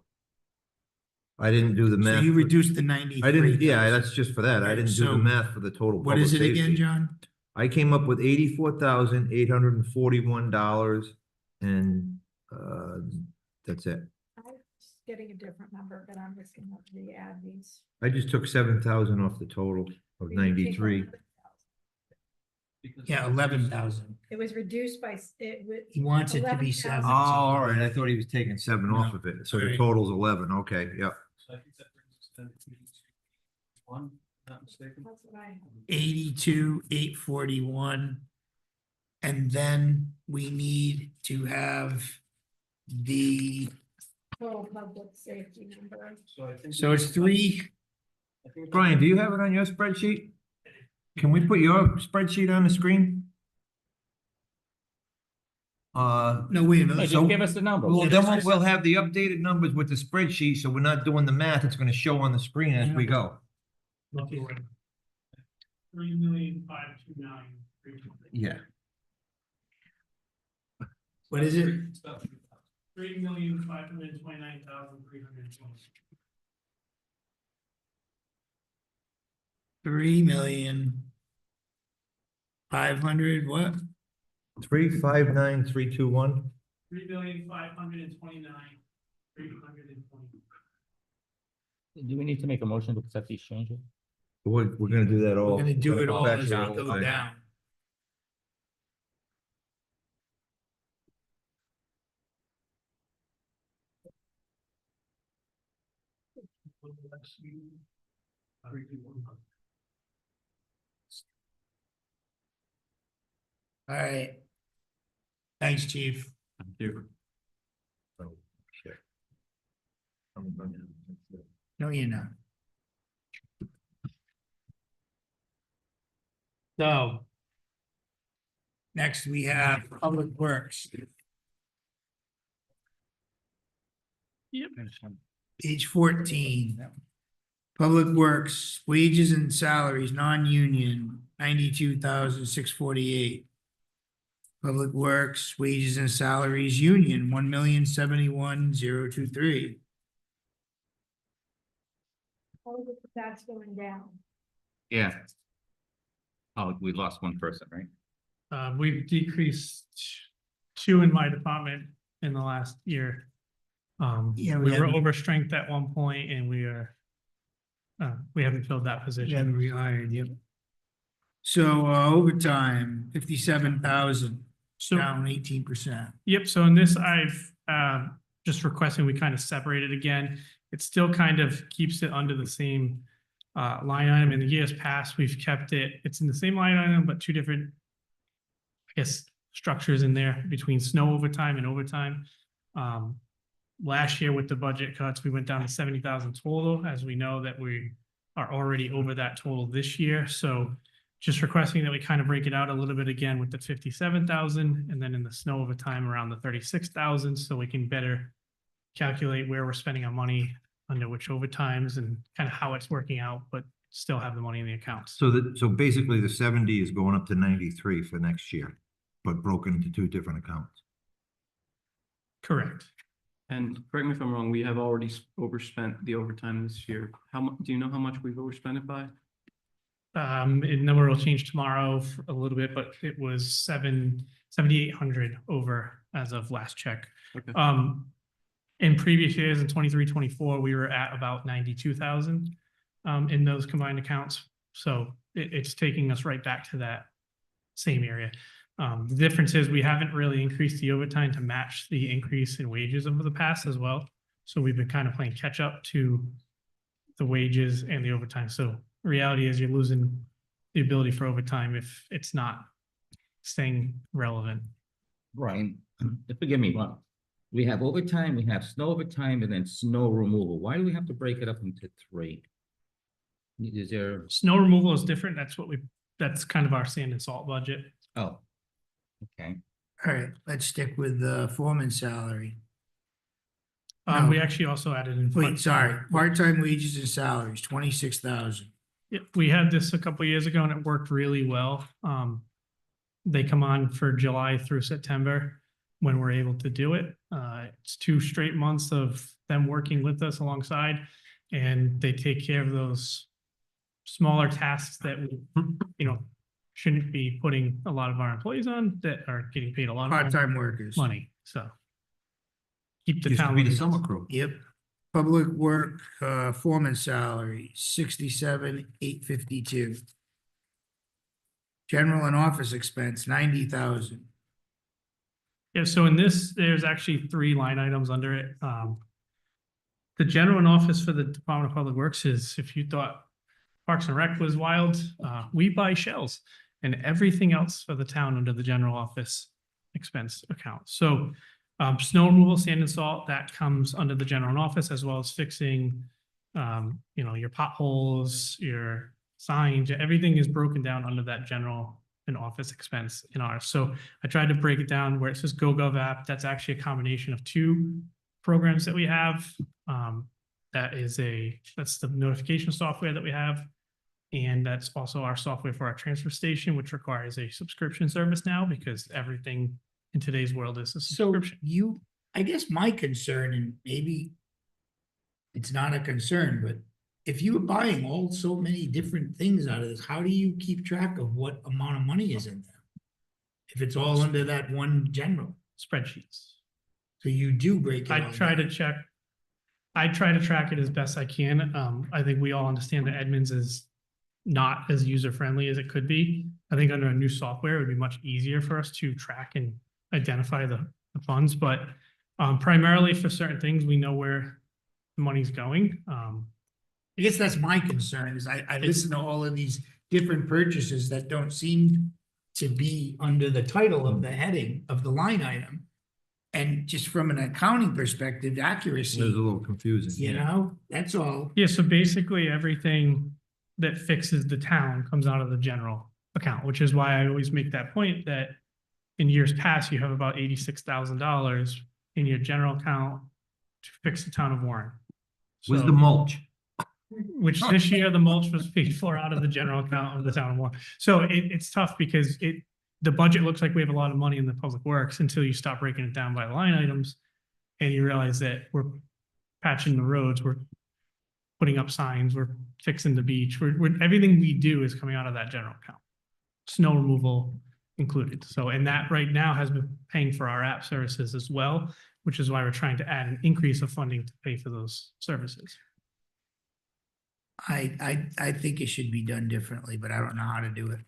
I didn't do the So math. you reduced the 93. I didn't, yeah, that's just for that. I Right, didn't do so the math for the total. What is it public again, safety. John? I came up with $84,841 and that's it. I'm just getting a different number, but I'm just gonna have to add these. I just took 7,000 off the total of We can take 93. 11,000. Yeah, 11,000. It was reduced by, it would. He wants it to be 11,000. 7. Oh, all right. I thought he was taking 7 off No. of it. So the Alright. total's 11. Okay, yep. So I think that brings us down to one, not mistaken. That's what I. 82,841. And then we need to have the, Total public safety number. So I think. so it's 3, I think- Brian, do you have it on your spreadsheet? Can we put your spreadsheet on the screen? no, wait a minute. Just give us the number. Well, then we'll have the updated numbers with the spreadsheet, so we're not doing the math. It's gonna show on the screen as we go. 3,529,320. Yeah. What is it? 3,529,320. 3,500,000 what? 359321. 3,529,320. Do we need to make a motion to accept these changes? We're gonna do that all. We're gonna do it all back as to we the- go down. All right. Thanks, chief. Thank you. Oh, shit. No, you're not. So. Next, we have Public Works. Yep. Page 14. Public Works, wages and salaries, non-union, 92,648. Public Works, wages and salaries, union, 1,071,023. Oh, that's going down. Yeah. Oh, we lost one person, right? We've decreased 2 in my department in the last year. Yeah, We were haven't- over strength at one point and we haven't filled that We position. haven't rehired, yep. So overtime, 57,000, So, down 18%. yep, so in this, I've just requesting we kind of separate it again. It still kind of keeps it under the same line item. In the years past, we've kept it, it's in the same line item, but 2 different, I guess, structures in there between snow overtime and overtime. Last year with the budget cuts, we went down to 70,000 total, as we know that we are already over that total this year. So just requesting that we kind of break it out a little bit again with the 57,000 and then in the snow overtime around the 36,000, so we can better calculate where we're spending our money under which overtimes and kind of how it's working out, but still have the money in the accounts. So basically the 70 is going up to 93 for next year, but broken into 2 different accounts. Correct. And correct me if I'm wrong, we have already overspent the overtime this year. How mu, do you know how much we've overspent it by? And number will change tomorrow a little bit, but it was 7,800 over as of last check. Okay. in previous years, in 23, 24, we were at about 92,000 in those combined accounts. So it's taking us right back to that same area. The difference is we haven't really increased the overtime to match the increase in wages over the past as well. So we've been kind of playing catch up to the wages and the overtime. So reality is you're losing the ability for overtime if it's not staying relevant. Right, forgive me, but we have overtime, we have snow overtime, and then snow removal. Why do we have to break it up into three? Is there, Snow removal is different. That's kind of our sand and salt budget. oh, okay. All right, let's stick with the foreman salary. We No. actually also added in. Wait, sorry, part-time wages and salaries, 26,000. Yeah, we had this a couple years ago and it worked really well. They come on for July through September when we're able to do it. It's 2 straight months of them working with us alongside, and they take care of those smaller tasks that we, shouldn't be putting a lot of our employees on that are getting paid a lot of Part-time workers. money, so. Keep the Used to town. be the looking- summer crew. Yep. Public work, foreman salary, 67,852. General and office expense, 90,000. Yeah, so in this, there's actually 3 line items under it. The general and office for the Department of Public Works is, if you thought Parks and Rec was wild, we buy shells and everything else for the town under the general office expense account. So snow removal, sand and salt, that comes under the general and office, as well as fixing, your potholes, your signs, everything is broken down under that general and office expense in ours. So I tried to break it down where it says GoGov app. That's actually a combination of 2 programs that we have. That's the notification software that we have. And that's also our software for our transfer station, which requires a subscription service now because everything in today's world is a So subscription. I guess my concern, and maybe it's not a concern, but if you were buying so many different things out of this, how do you keep track of what amount of money is in them? If it's all under that one general, Spreadsheets. so you do break it I all try to down. track it as best I can. I think we all understand that Edmunds is not as user-friendly as it could be. I think under a new software, it would be much easier for us to track and identify the funds, but primarily for certain things, we know where the money's going. I guess that's my concern, is I listen to all of these different purchases that don't seem to be under the title of the heading of the line item. And just from an accounting perspective, It was a accuracy, little confusing. that's all. Yeah, so basically everything that fixes the town comes out of the general account, which is why I always make that point that in years past, you have about $86,000 in your general account to fix the town of Warren. Where's So- the mulch? Which this year the mulch was paid for out of the general account of the town of Warren. So it's tough because the budget looks like we have a lot of money in the public works until you stop breaking it down by line items. And you realize that we're patching the roads, we're putting up signs, we're fixing the beach, everything we do is coming out of that general account. Snow removal included. So, and that right now has been paying for our app services as well, which is why we're trying to add an increase of funding to pay for those services. I think it should be done differently, but I don't know how to do it.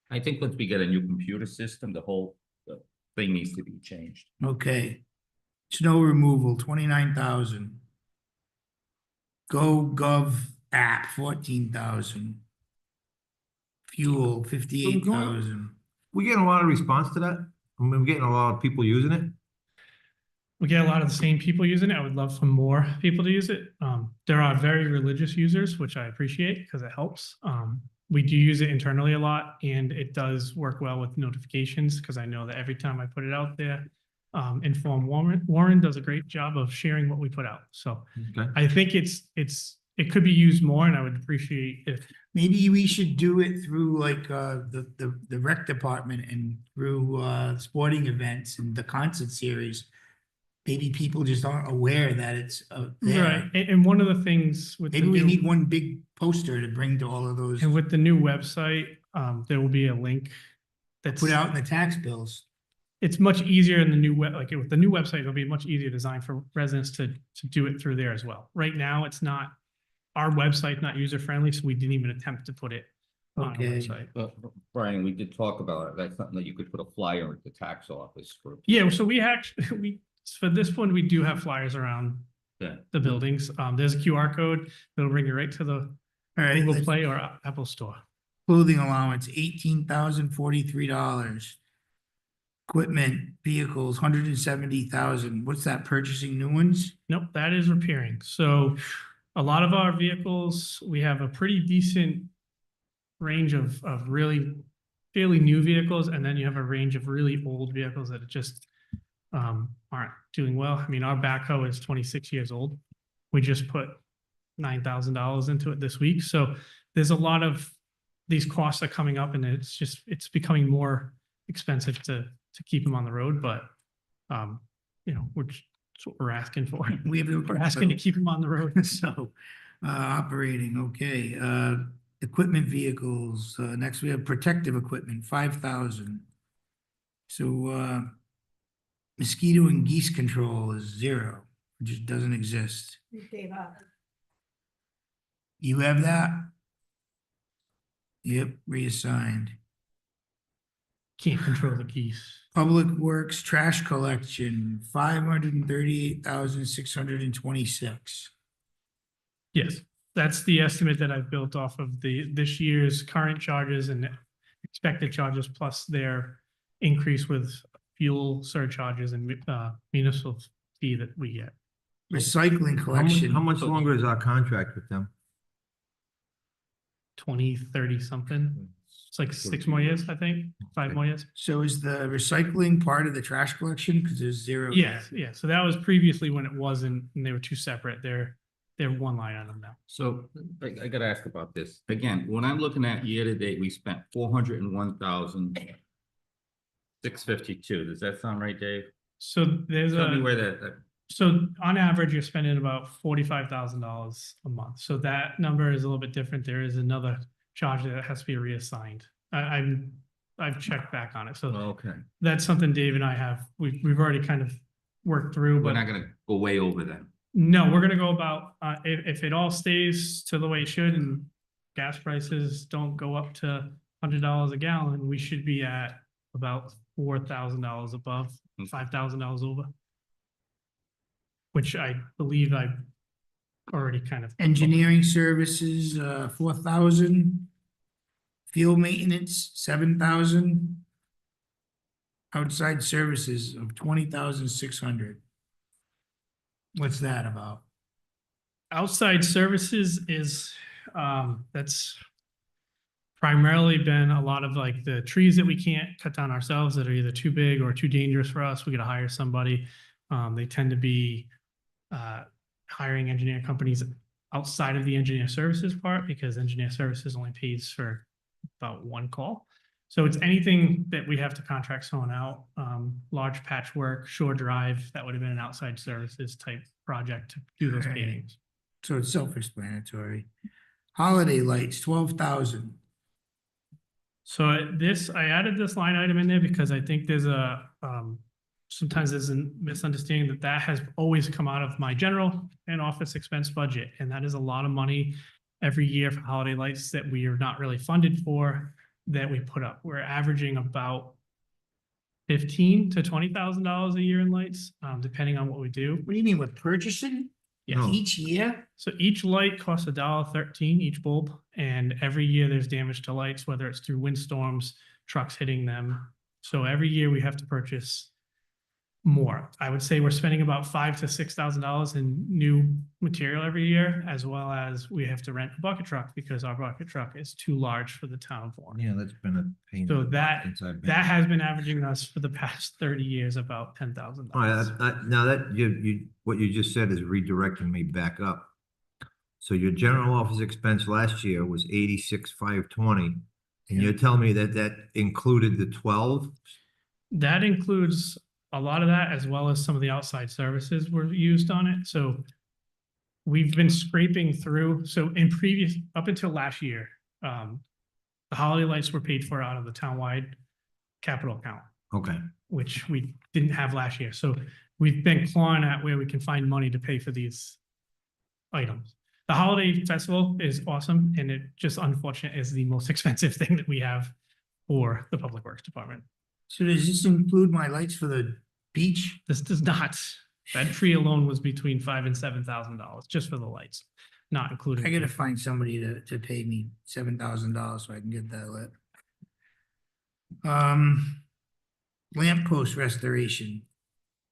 I think once we get a new computer system, the thing needs to be changed. Okay. Snow removal, 29,000. GoGov app, 14,000. Fuel, 58,000. We getting a lot of response to that? I mean, we're getting a lot of people using it. We get a lot of the same people using it. I would love for more people to use it. There are very religious users, which I appreciate because it helps. We do use it internally a lot and it does work well with notifications because I know that every time I put it out there, Inform Warren does a great job of sharing what we put out. So Okay. I think it could be used more and I would appreciate if Maybe we should do it through like the rec department and through sporting events and the concert series. Maybe people just aren't aware that it's there. right. And one of the things with Maybe the we new- need one big poster to bring to all of those, and with the new website, there will be a link that's put out in the tax bills. it's much easier in the new web, like with the new website, it'll be much easier designed for residents to do it through there as well. Right now, it's not, our website's not user friendly, so we didn't even attempt to put it on our Okay. website. Brian, we did talk about it. That's something that you could put a flyer at the tax office for. Yeah, so we actually, for this one, we do have flyers around Yeah. the buildings. There's a QR code that'll bring you right to the All right, Google let's- Play or Apple Store. clothing allowance, $18,043. Equipment, vehicles, $170,000. What's that, purchasing new ones? Nope, that is repairing. So a lot of our vehicles, we have a pretty decent range of really fairly new vehicles, and then you have a range of really old vehicles that just aren't doing well. I mean, our backhoe is 26 years old. We just put $9,000 into it this week. So there's a lot of these costs are coming up, and it's becoming more expensive to keep them on the road, but that's what we're asking for. We have. We're asking to keep them on the road. So, operating, okay, equipment vehicles, next we have protective equipment, 5,000. So, mosquito and geese control is 0, it just doesn't exist. You gave up. You have that? Yep, reassigned. Can't control the geese. Public Works trash collection, 538,626. Yes, that's the estimate that I've built off of this year's current charges and expected charges, plus their increase with fuel surcharges and municipal fee that we get. Recycling How collection. much longer is our contract with them? 20, 30 something. It's like 6 more years, I think, 5 more years. So is the recycling part of the trash collection? Because there's 0. Yes, yeah. So that was previously when it wasn't, and they were two separate. They're one line item now. So I gotta ask about this. Again, when I'm looking at year to date, we spent 401,652. Does that sound right, Dave? So there's Tell me a, where that, so on average, you're spending about $45,000 a month. So that number is a little bit different. There is another charge that has to be reassigned. I've checked back on it. So okay. that's something Dave and I have, we've already kind of worked through, We're but not gonna go way over then. no, we're gonna go about, if it all stays to the way it should and gas prices don't go up to $100 a gallon, we should be at about $4,000 above, $5,000 over. Which I believe I already kind of. Engineering services, 4,000. Field maintenance, 7,000. Outside services of 20,600. What's that about? Outside services is, that's primarily been a lot of like the trees that we can't cut down ourselves that are either too big or too dangerous for us. We gotta hire somebody. They tend to be hiring engineer companies outside of the engineer services part, because engineer services only pays for about 1 call. So it's anything that we have to contract someone out, large patchwork, shore drive, that would have been an outside services type project to do those Right. paintings. So it's self-explanatory. Holiday lights, 12,000. So I added this line item in there because I think there's sometimes there's a misunderstanding that has always come out of my general and office expense budget. And that is a lot of money every year for holiday lights that we are not really funded for, that we put up. We're averaging about $15,000 to $20,000 a year in lights, depending on what we do. What do you mean with purchasing? Yes. No. Each year? So each light costs $1.13 each bulb, and every year there's damage to lights, whether it's through windstorms, trucks hitting them. So every year we have to purchase more. I would say we're spending about $5,000 to $6,000 in new material every year, as well as we have to rent a bucket truck because our bucket truck is too large for the town of Warren. Yeah, that's been a pain. So in the butt that- since I've been- That has been averaging us for the past 30 years about $10,000. All right, now that what you just said is redirecting me back up. So your general office expense last year was 86,520, and you're telling me that included the 12? That includes a lot of that, as well as some of the outside services were used on it. So we've been scraping through. So up until last year, the holiday lights were paid for out of the townwide capital account. Okay, which we didn't have last year. So we've been clawing at where we can find money to pay for these items. The holiday festival is awesome, and it just unfortunate is the most expensive thing that we have for the Public Works Department. So does this include my lights for the beach? This does not. That tree alone was between $5,000 and $7,000 just for the lights, not including. I gotta find somebody to pay me $7,000 so I can get that lit. Lamp post restoration.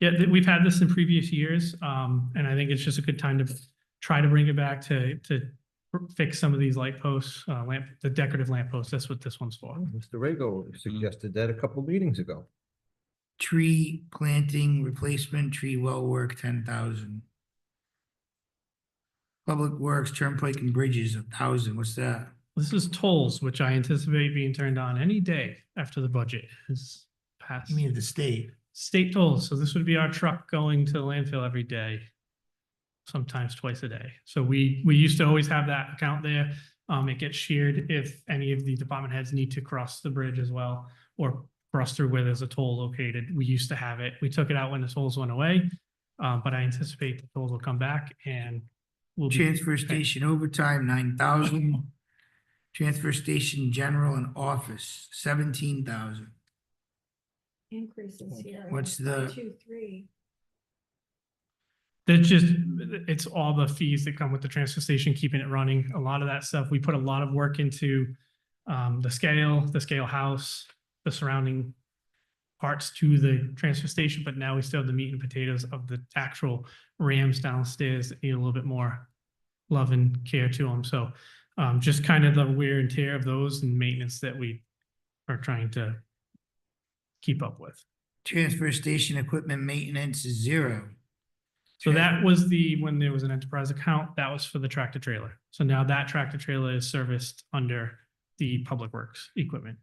Yeah, we've had this in previous years, and I think it's just a good time to try to bring it back to fix some of these light posts, the decorative lamp posts. That's what this one's for. Mr. Rego suggested that a couple meetings ago. Tree planting replacement, tree well work, 10,000. Public Works, Turnpike and Bridges, 1,000. What's that? This is tolls, which I anticipate being turned on any day after the budget is passed. You mean the state? State tolls. So this would be our truck going to the landfill every day, sometimes twice a day. So we used to always have that account there. It gets shared if any of the department heads need to cross the bridge as well, or cross through where there's a toll located. We used to have it. We took it out when the tolls went away, but I anticipate the tolls will come back and we'll be. Transfer station overtime, 9,000. Transfer station general and office, 17,000. Increases here. What's the- 2, 3. That's just, it's all the fees that come with the transfer station, keeping it running. A lot of that stuff, we put a lot of work into the scale house, the surrounding parts to the transfer station, but now we still have the meat and potatoes of the actual rams downstairs that need a little bit more love and care to them. So just kind of the wear and tear of those and maintenance that we are trying to keep up with. Transfer station equipment maintenance is 0. So that was when there was an enterprise account, that was for the tractor trailer. So now that tractor trailer is serviced under the Public Works equipment.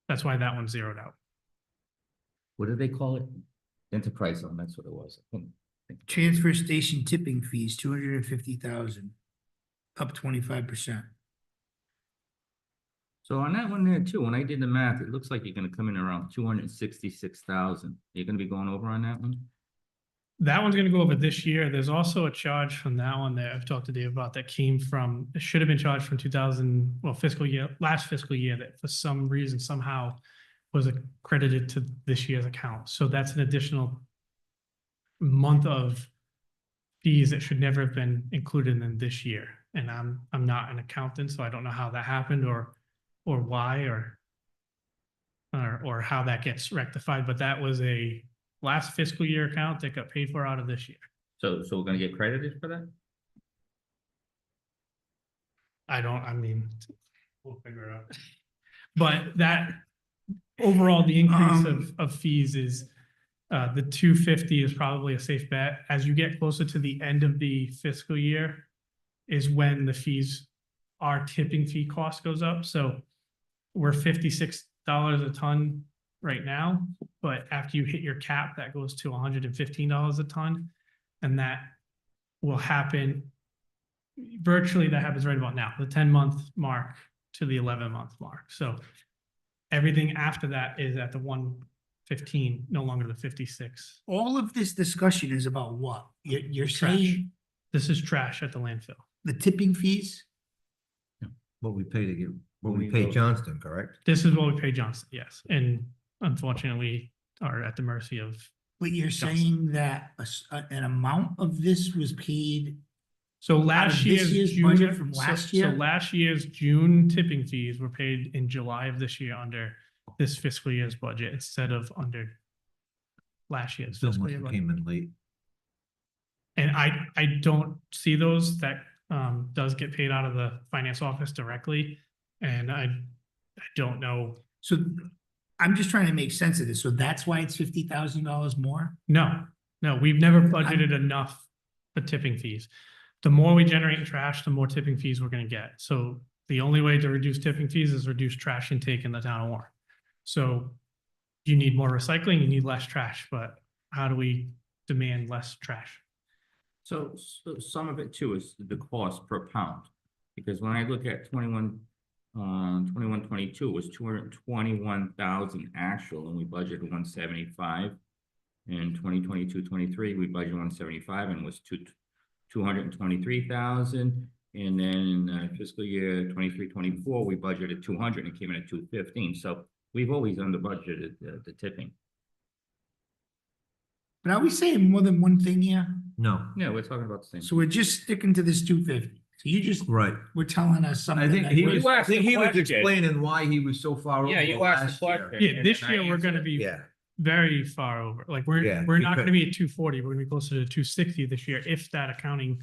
That's why that one's zeroed out. What do they call it? Enterprise zone, that's what it was. Transfer station tipping fees, 250,000, up 25%. So on that one there too, when I did the math, it looks like you're gonna come in around 266,000. You're gonna be going over on that one? That one's gonna go over this year. There's also a charge from that one that I've talked to Dave about that came from, it should have been charged from last fiscal year that for some reason somehow was accredited to this year's account. So that's an additional month of fees that should never have been included in this year. And I'm not an accountant, so I don't know how that happened or why or how that gets rectified, but that was a last fiscal year account that got paid for out of this year. So we're gonna get credited for that? We'll figure it out. But that, overall, the increase of fees is, the 250 is probably a safe bet. As you get closer to the end of the fiscal year is when the fees, our tipping fee cost goes up. So we're $56 a ton right now, but after you hit your cap, that goes to $115 a ton. And that will happen, virtually that happens right about now, the 10-month mark to the 11-month mark. So everything after that is at the 115, no longer the 56. All of this discussion is about what? You're Trash. saying This is trash at the landfill. the tipping fees? What we pay Johnston, correct? This is what we pay Johnson, yes. And unfortunately are at the mercy of, But you're saying that an amount of this was paid so out last of year's this year's June. budget from last So year? last year's June tipping fees were paid in July of this year under this fiscal year's budget instead of under last year's Still fiscal must year have budget. came in late. And I don't see those. That does get paid out of the finance office directly. And I don't know. So I'm just trying to make sense of this. So that's why it's $50,000 more? No, we've never budgeted enough for tipping fees. The more we generate in trash, the more tipping fees we're gonna get. So the only way to reduce tipping fees is reduce trash intake in the town of Warren. So you need more recycling, you need less trash, but how do we demand less trash? So some of it too is the cost per pound. Because when I look at 21 21-22 was 221,000 actual, and we budgeted 175. In 2022-23, we budgeted 175 and was 223,000. And then in fiscal year 23-24, we budgeted 200 and it came in at 215. So we've always under budgeted the tipping. But are we saying more than one thing here? No, Yeah, we're talking about the same. So we're just sticking to this 250. So you just, right. we're telling us something. I think that he we're- was, I think he was explaining why he was so far over. Yeah, you asked the last year. question. Yeah, this year we're gonna be Yeah, very far over. Like, Yeah, we're not because- gonna be at 240. We're gonna be closer to 260 this year if that accounting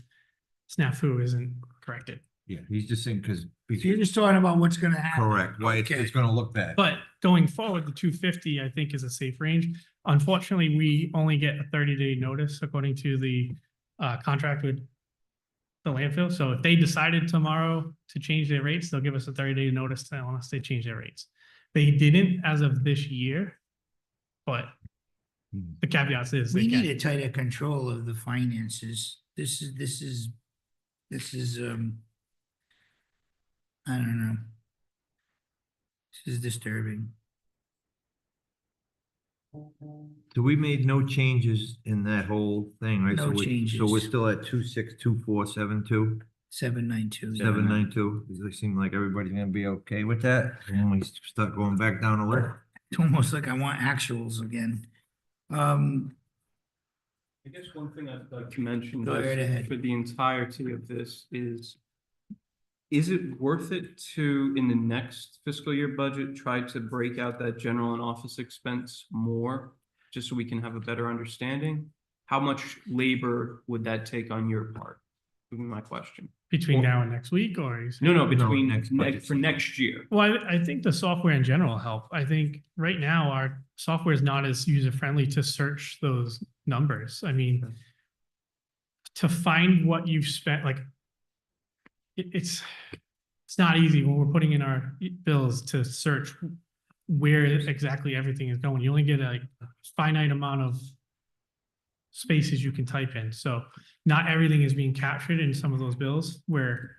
snafu isn't corrected. yeah, he's just saying, because. So you're just talking about what's gonna happen. Correct, why it's, Okay. it's gonna look bad. But going forward, the 250, I think, is a safe range. Unfortunately, we only get a 30-day notice according to the contract with the landfill. So if they decided tomorrow to change their rates, they'll give us a 30-day notice telling us they change their rates. They didn't as of this year, but the caveat is they We can. need a tighter control of the finances. This is, I don't know. This is disturbing. So we made no changes in that whole thing, right? No So we- So changes. we're still at 262472, 792. 792. Does it seem like everybody's gonna be okay with that? And we start going back down a little? It's almost like I want actuals again. I guess one thing I'd like to mention Go right ahead. for the entirety of this is it worth it to, in the next fiscal year budget, try to break out that general and office expense more? Just so we can have a better understanding? How much labor would that take on your part? Would be my question. Between now and next week, or? you saying- No, between next budget for next year. Well, I think the software in general help. I think right now our software is not as user-friendly to search those numbers. I mean, to find what you've spent, like, it's not easy when we're putting in our bills to search where exactly everything is going. You only get a finite amount of spaces you can type in. So not everything is being captured in some of those bills where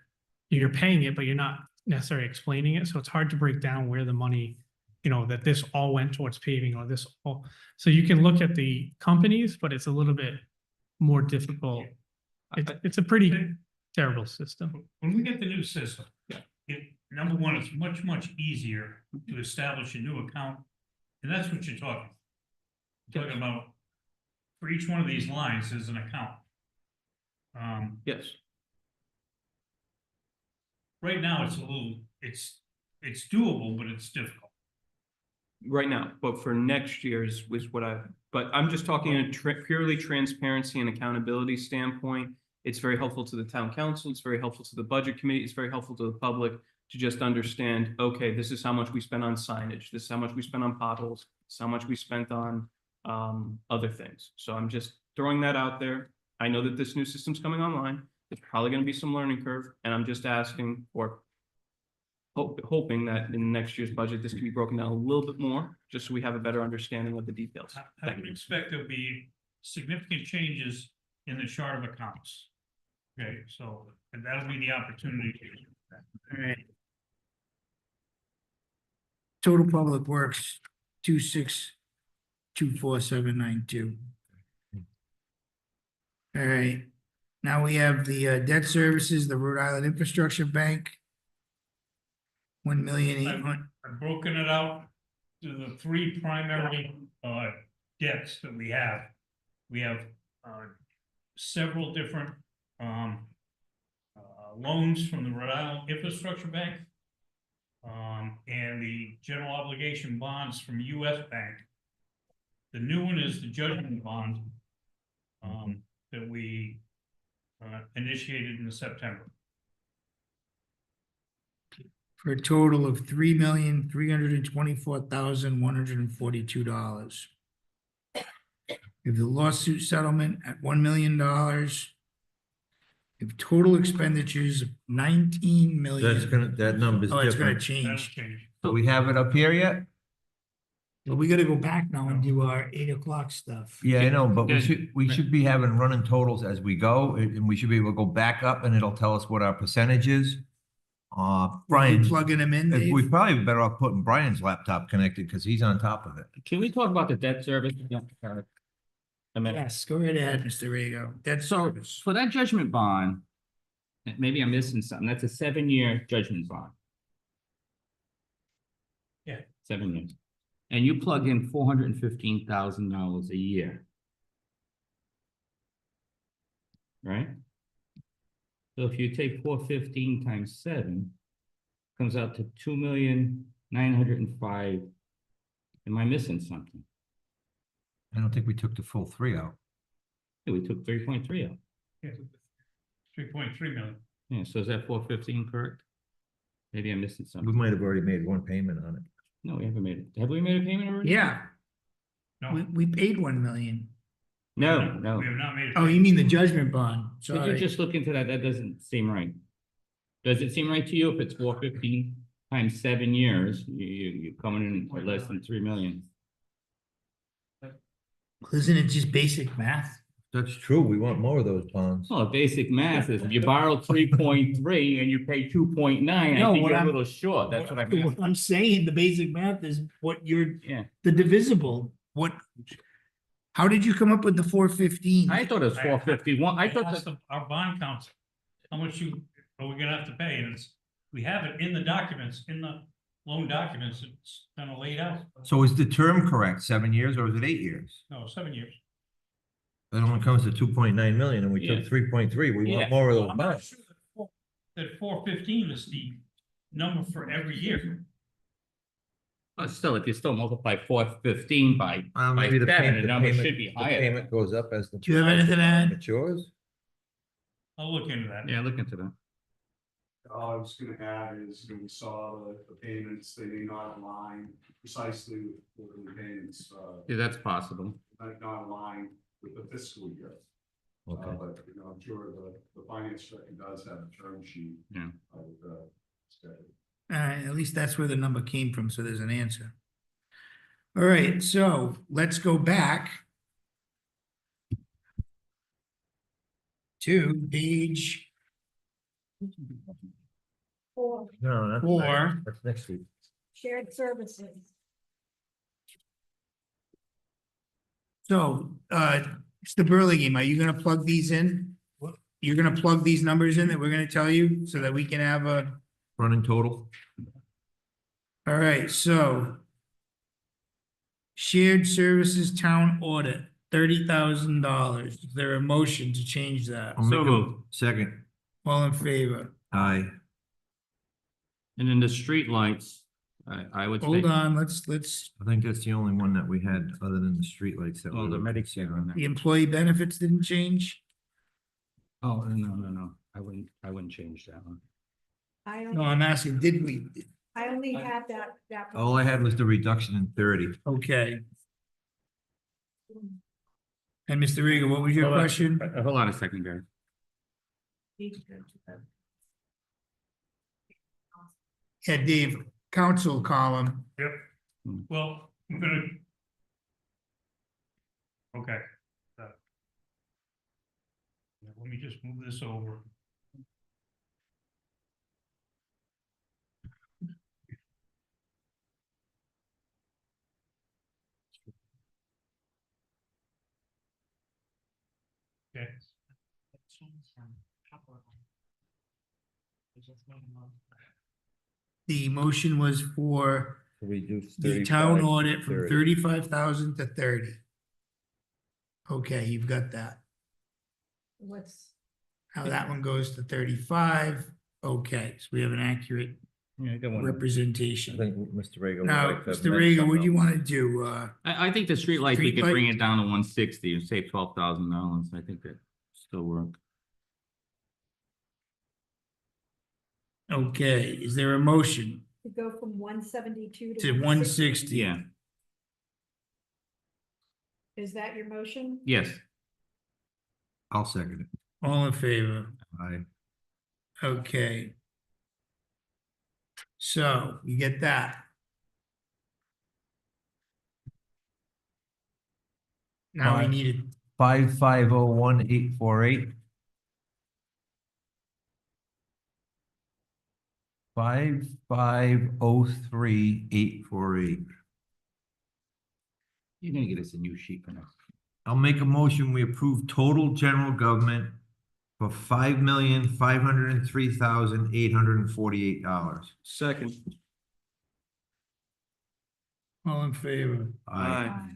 you're paying it, but you're not necessarily explaining it. So it's hard to break down where the money, that this all went towards paving or this all. So you can look at the companies, but it's a little bit more difficult. It's a pretty terrible system. When we get the new system. Yeah. Number one, it's much easier to establish a new account, and that's what you're talking. You're talking about, for each one of these lines is an account. Yes. Right now, it's a little, it's doable, but it's difficult. Right now, but for next year's was but I'm just talking in a purely transparency and accountability standpoint. It's very helpful to the town council. It's very helpful to the budget committee. It's very helpful to the public to just understand, okay, this is how much we spent on signage. This is how much we spent on potholes. This is how much we spent on other things. So I'm just throwing that out there. I know that this new system's coming online. There's probably going to be some learning curve, and I'm just asking or hoping that in next year's budget, this can be broken down a little bit more, just so we have a better understanding of the details. I Thank would you. expect there'll be significant changes in the chart of accounts. Okay, so and that'll be the opportunity. All right. Total Public Works, 2624792. All right, now we have the debt services, the Rhode Island Infrastructure Bank. 1,800,000. I've broken it out to the three primary debts that we have. We have several different loans from the Rhode Island Infrastructure Bank and the general obligation bonds from US Bank. The new one is the judgment bond that we initiated in September. For a total of $3,324,142. We have the lawsuit settlement at $1 million. We have total expenditures of 19 million. That number's Oh, it's gonna different. That'll change. change. Do we have it up here yet? But we gotta go back now and do our 8 o'clock stuff. Yeah, I know, but Yeah. we should be having running totals as we go, and we should be able to go back up and it'll tell us what our percentage is. Brian, Plugging them in, if we Dave? probably better off putting Brian's laptop connected because he's on top of it. Can we talk about the debt service? A minute. Yes, go right ahead, Mr. Rego. That's So service. for that judgment bond, maybe I'm missing something. That's a 7-year judgment bond. Yeah. 7 years. And you plug in $415,000 a year. Right? So if you take 415 times 7, comes out to 2,905,000. Am I missing something? I don't think we took the full 3 out. Yeah, we took 3.3 out. Yeah, 3.3 million. Yeah, so is that 415 correct? Maybe I'm missing We something. might have already made one payment on it. No, we haven't made it. Have we made a payment already? Yeah, No, we paid 1 million. No, no. we have not made. Oh, you mean the judgment bond? Could you Sorry. just look into that? That doesn't seem right. Does it seem right to you if it's 415 times 7 years, you're coming in at less than 3 million? Isn't it just basic math? That's true. We want more of those bonds. Well, basic math is if you borrow 3.3 and you pay 2.9, I No, think what you're a I'm- little short. That's what I mean. What I'm saying, the basic math is what you're, Yeah, the divisible, what? How did you come up with the 415? I thought it was 451. I thought asked that, our bond counsel, how much are we gonna have to pay? And it's, we have it in the documents, in the loan documents, it's kind of laid out. So is the term correct, 7 years or is it 8 years? No, 7 years. It only comes to 2.9 million and we Yeah. took 3.3. We Yeah. want more of those I'm not bonds. sure that 415 is the number for every year. but still, if you still multiply 415 by Maybe the 7, payment, the number should be the higher. than payment goes up as the. Do you have anything to add? Matures? I'll look into that. Yeah, look into that. All I was gonna add is, we saw the payments, they may not align precisely with quarterly payments, Yeah, that's possible. might not align with the fiscal year. Okay. But, I'm sure the finance director does have a term sheet. Yeah. Schedule. At least that's where the number came from, so there's an answer. All right, so let's go back to page For No, that's. 4. That's next week. shared services. So, Mr. Burlingame, are you gonna plug these in? You're gonna plug these numbers in that we're gonna tell you so that we can have a, Running total? all right, so. Shared services town audit, $30,000. Is there a motion to change that? I'll make So a moved. second. All in favor? Aye. And then the streetlights, I would say. Hold on, let's, I think that's the only one that we had other than the streetlights that. Oh, we the were Medicare on there. the employee benefits didn't change? Oh, no. I wouldn't change that one. I No, only, I'm asking, did we? I only had that. All I had was the reduction in 30. Okay. And Mr. Rieger, what was your Hold on. question? Hold on a second, Gary. Yeah, Dave, council column. Well, I'm gonna. Okay. Yeah, let me just move this over. Okay. The motion was for Reduce the town 35 audit from 30. 35,000 to 30. Okay, you've got that. What's, Now that one goes to 35. Okay, so we have an accurate Yeah, I got one. I representation. think Mr. Reagan. would Now, like to Mr. amend Rieger, what do you something. want to do? I think the streetlights, we could bring Streetlight? it down to 160 and save $12,000. I think that still work. Okay, is there a motion to go from 172 to 160? Yeah, Is that your motion? yes. I'll second it. All in favor? Aye. Okay. So you get that. Now we Fine. need it. 5501848. 5503,848. You're gonna get us a new sheet for next. I'll make a motion, we approve total general government for $5,503,848. Second. All in favor? Aye.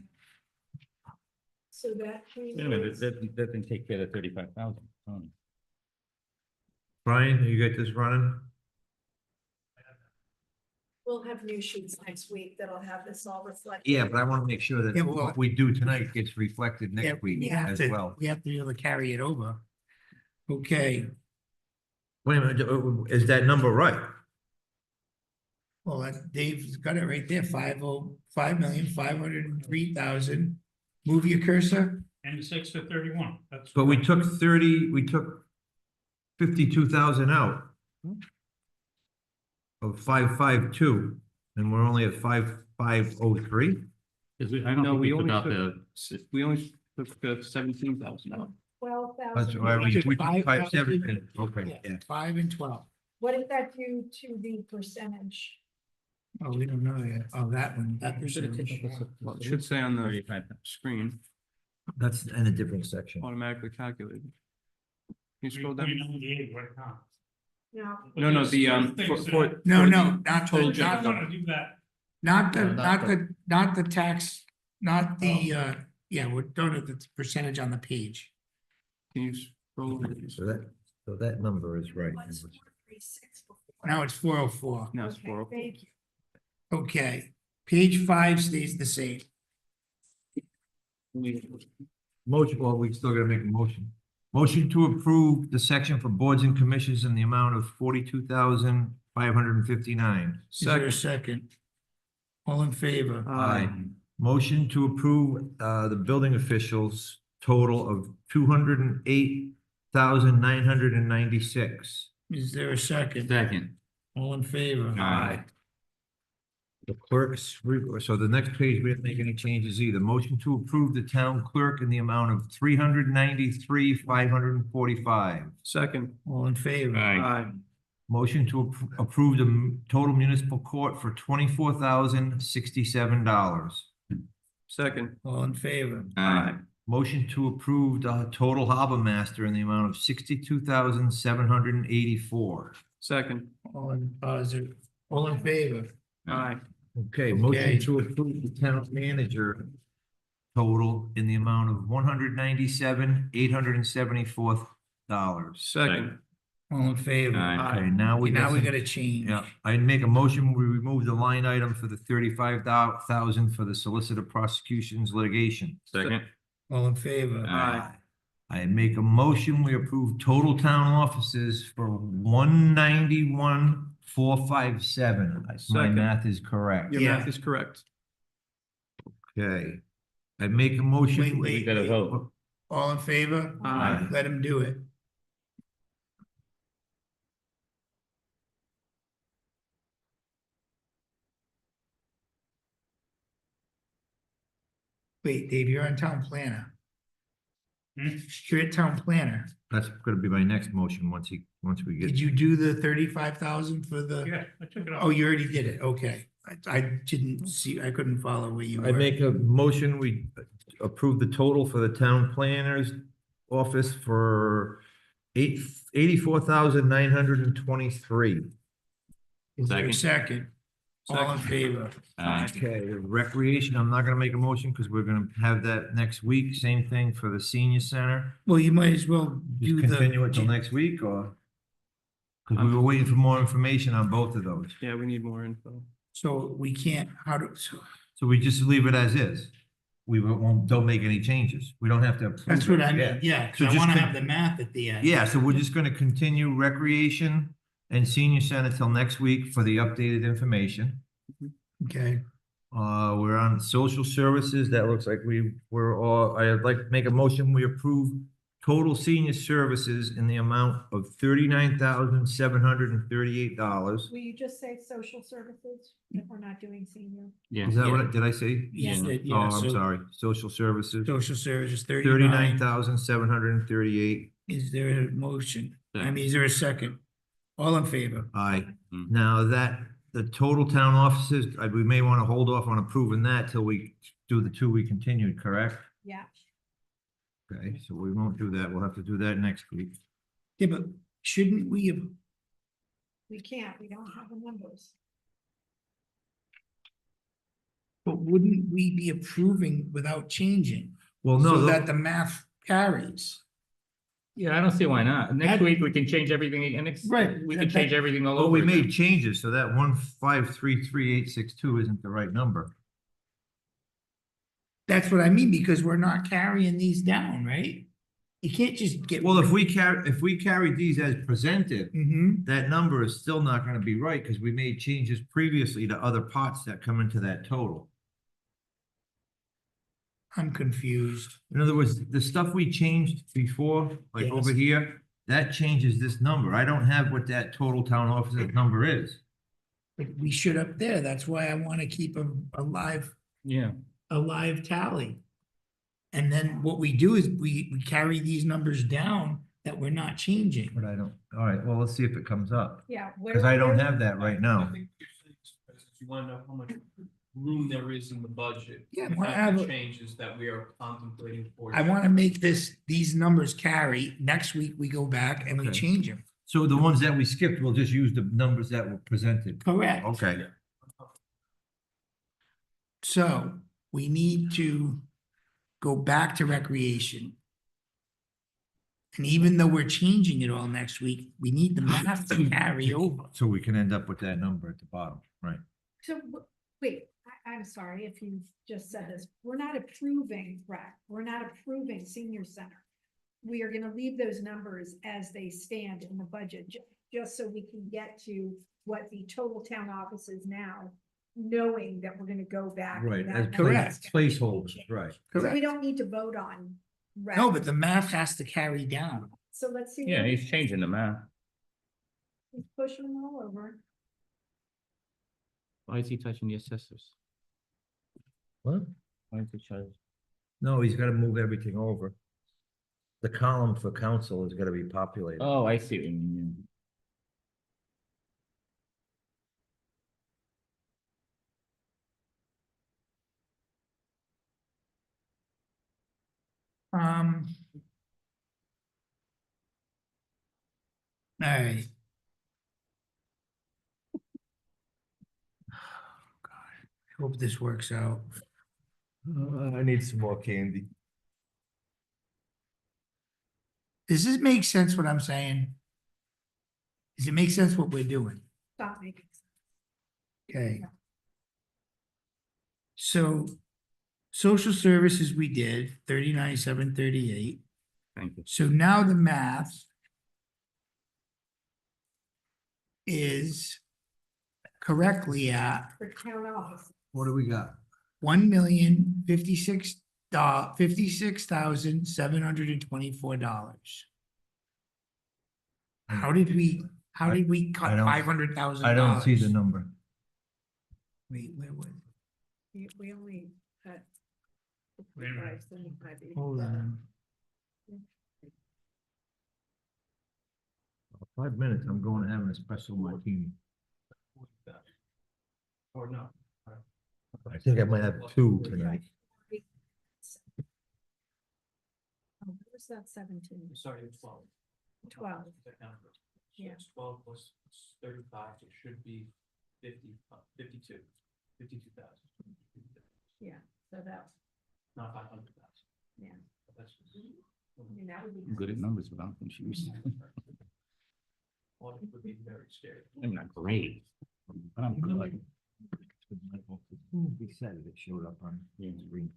So that Wait a minute, changes. that didn't take care of 35,000. Brian, you got this running? We'll have new sheets next week that'll have this all reflected. Yeah, but I want to make sure that Yeah, well- what we do tonight gets reflected Yeah, next week we have as to- well. We have to be able to carry it over. Okay, Wait a minute, is that number right? well, Dave's got it right there, 5,503,000. Move your cursor. And 6 to 31, that's. But we took 52,000 out of 552, and we're only at 5,503. I don't No, think we we only took out took, the, we only took 17,000 out. 12,000. That's why we took 5,700. Yeah, Okay, yeah. 5 and 12. What did that do to the percentage? Oh, we don't know yet. Oh, that one. That It percentage. should say on the screen, That's in a different section. automatically calculated. Can you scroll down? 398 right now. No. No, the, No, not Total the, general I not, wanna do that. not the, No, not the tax, not the, yeah, we're doing it, the percentage on the page. Can you scroll over? So that number is right. What's 436 before? Now it's 404. No, it's Okay, 404. thank you. Okay, page 5 stays the same. Motion, well, we still gotta make a motion. Motion to approve the section for boards and commissions in the amount of 42,559. Is there a second? All in favor? Aye. Motion to approve, the building officials total of 208,996. Is there a second? second. All in favor? Aye. The clerks, so the next page, we didn't make any changes either. Motion to approve the town clerk in the amount of 393,545. Second. All in favor? Aye. Motion to approve the total municipal court for $24,067. Second. All in favor? Aye. Motion to approve the total harbor master in the amount of $62,784. Second. All in, all in favor? Aye. Okay, Okay. motion to approve the town manager total in the amount of $197,874. Second. All in favor? Aye. Okay, now we Now we got, gotta change. yeah, I'd make a motion, we remove the line item for the 35,000 for the solicitor prosecutions litigation. Second. All in favor? Aye. I make a motion, we approve total town offices for 191,457. My Second. math is correct. Your Yeah. math is correct. Okay. I make a motion. Wait, We gotta vote. All in favor? Aye. Let him do it. Wait, Dave, you're on town planner. Hmm? You're at town planner. That's gonna be my next motion once we Did get, you do the 35,000 for the? Yeah, I took it off. Oh, you already did it. Okay. I didn't see, I couldn't follow where you were. I make a motion, we approve the total for the town planner's office for 84,923. Is there a Second. second? All in favor? Aye. Okay, recreation, I'm not gonna make a motion because we're gonna have that next week. Same thing for the senior center. Well, you might as well do Just the. continue it till next week or? Because we were waiting for more information on both of those. Yeah, we need more info. So we can't, So we just leave it as is. We don't make any changes. We don't have to. approve that's what it. I Yeah. mean, yeah, So because I just want to con- have the math at the end. Yeah, so we're just gonna continue recreation and senior center till next week for the updated information. Okay, We're on social services. That looks like we're all, I'd like to make a motion, we approve total senior services in the amount of $39,738. Will you just say social services if we're not doing senior? Yeah. Is that what, did I say? you Yeah. said, Oh, yeah, I'm so sorry. Social services, social services, 39,738. Is there a motion? I Second. mean, is there a second? All in favor? Aye. Now that, the total town offices, we may want to hold off on approving that till we do the two we continued, correct? Yeah, Okay, so we won't do that. We'll have to do that next week. Yeah, but shouldn't we have, we can't, we don't have the numbers. but wouldn't we be approving without changing? Well, no, So that the math carries. Yeah, I don't see why not. Next That- week, we can change everything, and next, Right, we that- can change that- everything all but over. we again. made changes, so that 1533862 isn't the right number. That's what I mean, because we're not carrying these down, right? You can't just get. Well, if we carry these as presented, Mm-hmm, that number is still not gonna be right, because we made changes previously to other pots that come into that total. I'm confused. In other words, the stuff we changed before, like over Yes. here, that changes this number. I don't have what that total town offices number is. But we should up there. That's why I want to keep a live Yeah. tally. And then what we do is we carry these numbers down that we're not changing. But I don't, all right, well, let's see if it comes up, Yeah. because I don't have that right now. I think you're saying, you wanna know how much room there is in the budget. Yeah, I without wanna the have a- changes that we are contemplating for. I want to make these numbers carry. Next week, we go back and we Okay. change them. So the ones that we skipped, we'll just use the numbers that were presented. Correct. Okay, So we need to go back to recreation. And even though we're changing it all next week, we need the math to carry over. so we can end up with that number at the bottom, right? So, wait, I'm sorry if you just said this, we're not approving rec, we're not approving senior center. We are gonna leave those numbers as they stand in the budget, just so we can get to what the total town office is now, knowing that we're gonna go back. and Right, that as number Correct. is gonna be placeholders, changed. right. So we Correct. don't need to vote on rec. No, but the math has to carry down. So let's see. Yeah, what- he's changing the math. He's pushing them all over. Why is he touching the assessors? What? Why is he trying? No, he's gotta move everything over. The column for council is gonna be populated. Oh, I see what you mean. Um. All right. God, I hope this works out. I need some more candy. Does this make sense what I'm saying? Does it make sense what we're doing? Stop making. Okay. So, social services we did, 39,738. Thank you. So now the math is correctly at For town office. What do we got? $1,056,724. How did we cut I don't- $500,000? I don't see the number. Wait, where was? We only cut. Wait a minute. 75, 75, Hold on. 5 minutes, I'm going to have an espresso martini. Or no. I think I might have 2 tonight. Oh, where's that 17? Sorry, it's 12. 12. Yeah. It's 12 plus 35, it should be 52,000. Yeah, so that, Not 500,000. yeah, That's. I mean, that would be. I'm good at numbers, but I'm confused. Audit would be very scary. I'm not great, but I'm good. He said it showed up on the screen.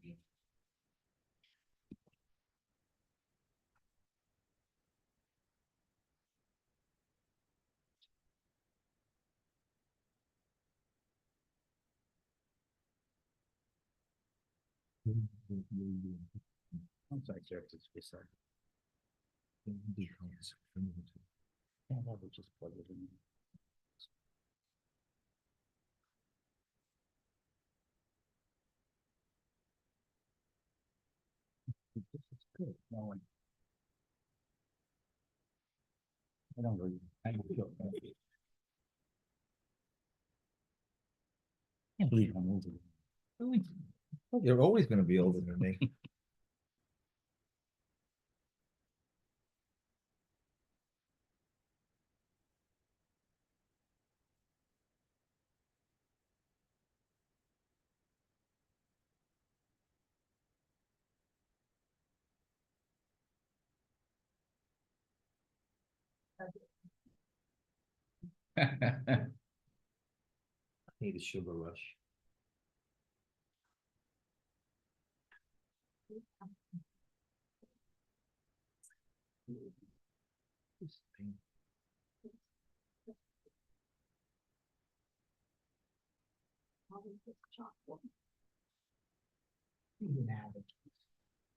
I'm sorry, sir, it's sorry. Yeah, that would just plug it in. This is good. No one. I don't really. I don't feel bad. Can't believe I'm older. You're always gonna be older than me. Need a sugar rush.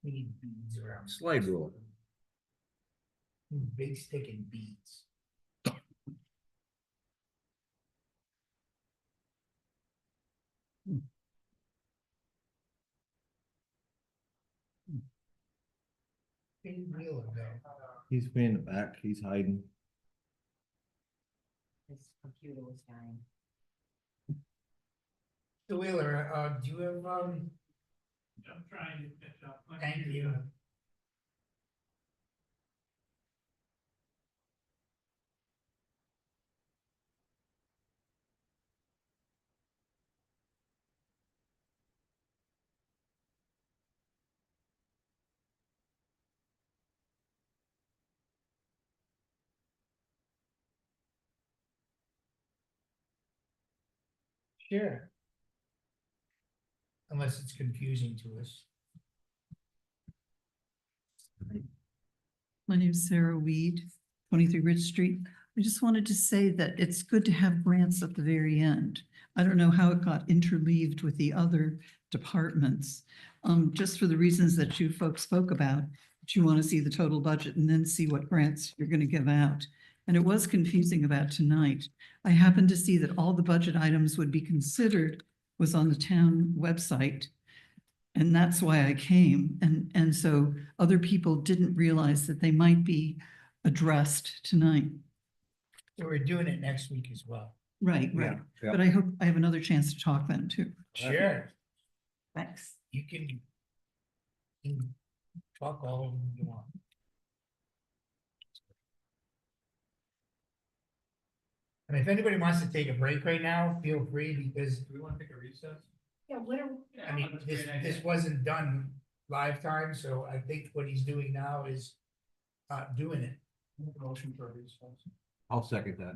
We need beads around. Slide rule. Big stick and beads. Big wheel of them. He's way in the back, he's hiding. His computer was dying. The Wheeler, do you have, I'm trying to catch up. thank you. Sure. Unless it's confusing to us. My name's Sarah Weed, 23 Ridge Street. I just wanted to say that it's good to have grants at the very end. I don't know how it got interleaved with the other departments. Just for the reasons that you folks spoke about, that you want to see the total budget and then see what grants you're going to give out. And it was confusing about tonight. I happened to see that all the budget items would be considered was on the town website. And that's why I came. And so other people didn't realize that they might be addressed tonight. So we're doing it next week as well. Right, right. But I hope I have another chance to talk then too. Sure, Thanks. you can talk all of them you want. And if anybody wants to take a break right now, feel free, because Do we want to take a recess? Yeah, what are, I mean, this wasn't done live time, so I think what he's doing now is doing it. Motion for a recess. I'll second that.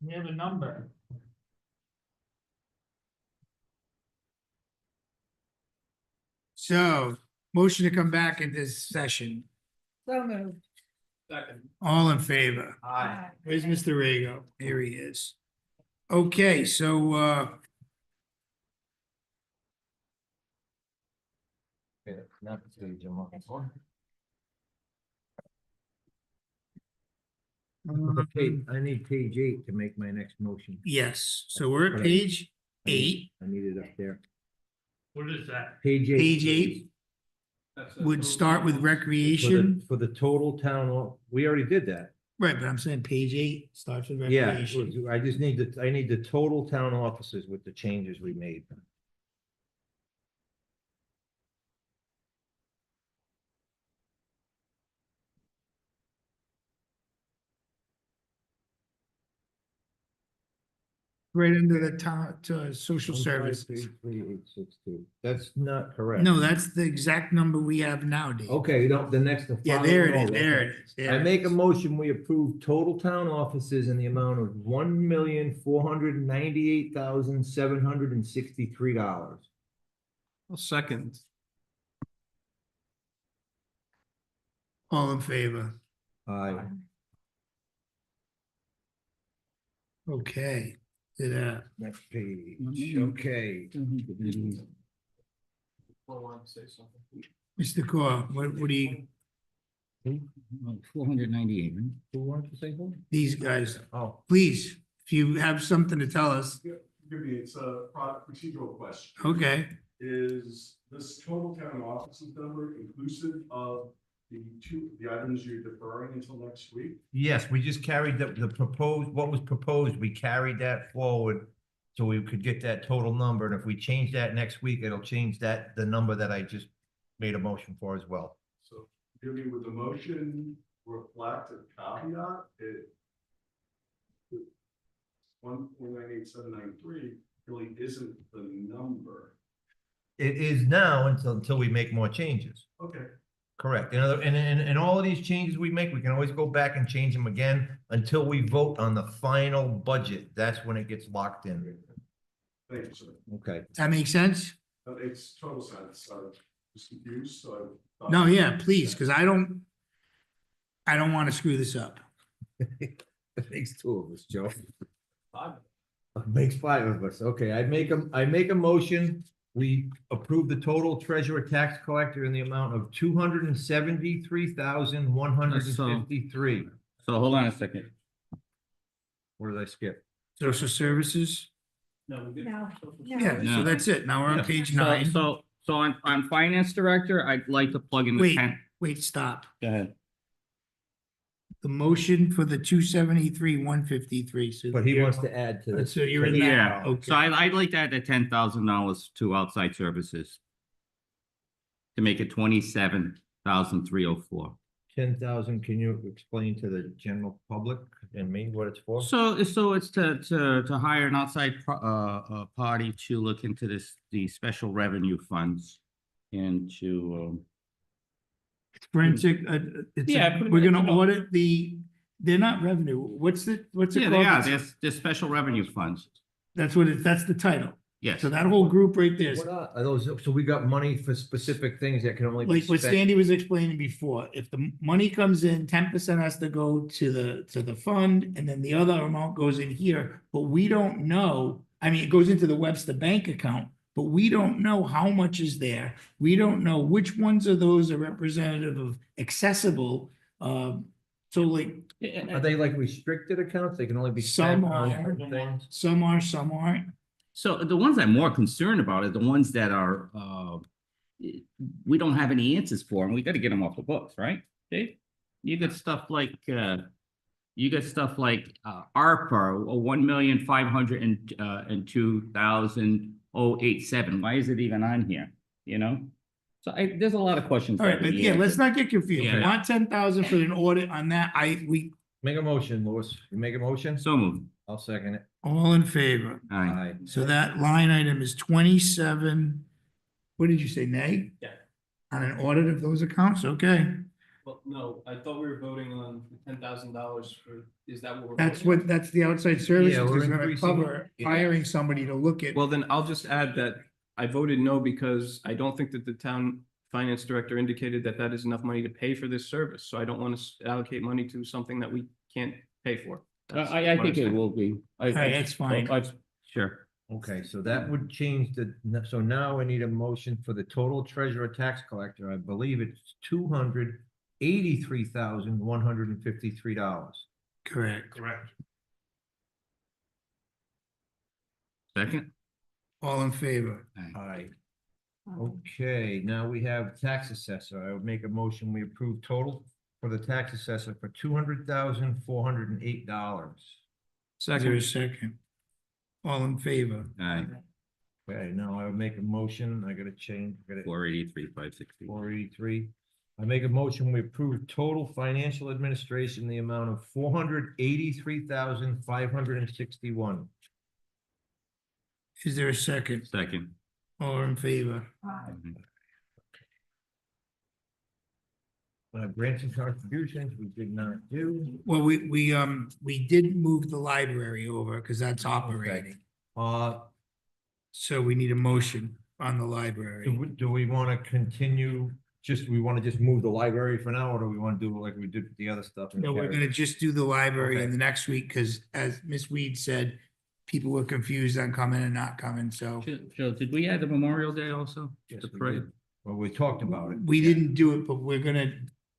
We have a number. So, motion to come back in this session. So moved. All in favor? Aye. Where's Mr. Rego? Here he is. Okay, so, I need page 8 to make my next motion. yes, so we're at page 8. I need it up there. What is that? Page 8. Page 8 would start with recreation. For the total town, we already did that. Right, but I'm saying page 8 starts with Yeah, recreation. I just need I need the total town offices with the changes we made. Right under the town, to social services. 153,862. That's not correct. No, that's the exact number we have now, Dave. Okay, no, the next. Yeah, there it is, there it is. there I it make a is. motion, we approve total town offices in the amount of $1,498,763. Second. All in favor? Aye. Okay, to that. Next page, okay. Mr. Core, what do you, 498, right? Who wants to say who? these guys, Oh, please, if you have something to tell us, Forgive me, it's a procedural question. okay. Is this total town offices number inclusive of the items you're deferring until next week? yes, we just carried the proposed, what was proposed, we carried that forward. So we could get that total number, and if we change that next week, it'll change the number that I just made a motion for as well. So, forgive me, would the motion reflect a caveat? It 1,498,793 really isn't the number. It is now until we make more changes. Okay. Correct. And all of these changes we make, we can always go back and change them again until we vote on the final budget. That's when it gets locked in. Thank you, sir. Okay. Does that make sense? That makes total sense. I was confused, so I thought. No, yeah, please, because I don't want to screw this up. It makes 2 of us, Joe. It makes 5 of us. Okay, I make a motion. We approve the total treasurer tax collector in the amount of $273,153. So hold on a second. Where did I skip? Social services? No. Yeah, No. so that's it. Now we're on page So, 9. so on finance director, I'd like to plug in the Wait. 10. Wait, stop. Go ahead. The motion for the 273,153. So But he wants to add to this. So you're in that. Yeah, Okay. so I'd like to add the $10,000 to outside services. To make it 27,304. 10,000, can you explain to the general public and me what it's for? So it's to hire an outside party to look into the special revenue funds and to, Forensic, Yeah, we're gonna you know. audit they're not revenue. What's it yeah, called? they are, they're special revenue funds. That's that's the title. Yes. So that whole group right there. What are those, so we got money for specific things that can only be Like what spent. Sandy was explaining before, if the money comes in, 10% has to go to the fund, and then the other amount goes in here, but we don't know. I mean, it goes into the Webster Bank account, but we don't know how much is there. We don't know which ones of those are representative of accessible. So like, Are they like restricted accounts? They can only be Some spent on are. certain things? some are, some aren't. So the ones I'm more concerned about are the ones that are, we don't have any answers for, and we gotta get them off the books, right, Dave? You got stuff like, ARPA, 1,502,087. Why is it even on here, you know? So there's a lot of questions. All right, that but we yeah, answer. let's not get confused. Yeah. We want 10,000 for an audit on that. We Make a motion, Louis. You make a motion? So moved. I'll second it. all in favor. Aye. Aye. So that line item is 27. What did you say, nay? Yeah. On an audit of those accounts, okay. Well, no, I thought we were voting on $10,000 for, is that what we're? That's voting on? what, that's the outside services Yeah, we're is gonna increasing- cover, hiring somebody to look at. Well, then I'll just add that I voted no because I don't think that the town finance director indicated that that is enough money to pay for this service. So I don't want to allocate money to something that we can't pay for. That's I what I'm think it saying. will be. All right, that's fine. Sure. Okay, so that would change so now I need a motion for the total treasurer tax collector. I believe it's $283,153. Correct. Correct. Second? All in favor? Aye. Okay, now we have tax assessor. I would make a motion, we approve total for the tax assessor for $200,408. Is there a second? All in favor? Aye, Okay, now I would make a motion, I gotta change, 483, 560. 483. I make a motion, we approve total financial administration, in the amount of $483,561. Is there a second? Second. All in favor? Grants and contributions, we did not do. Well, we did move the library over because that's operating. So we need a motion on the library. Do we want to continue, we want to just move the library for now, or do we want to do like we did with the other stuff? No, we're gonna just do the library in Okay. the next week, because as Ms. Weed said, people were confused on coming and not coming, so. Joe, did we add the Memorial Day also? Yes, The we parade? did. Well, we talked about it. We didn't do it, but we're gonna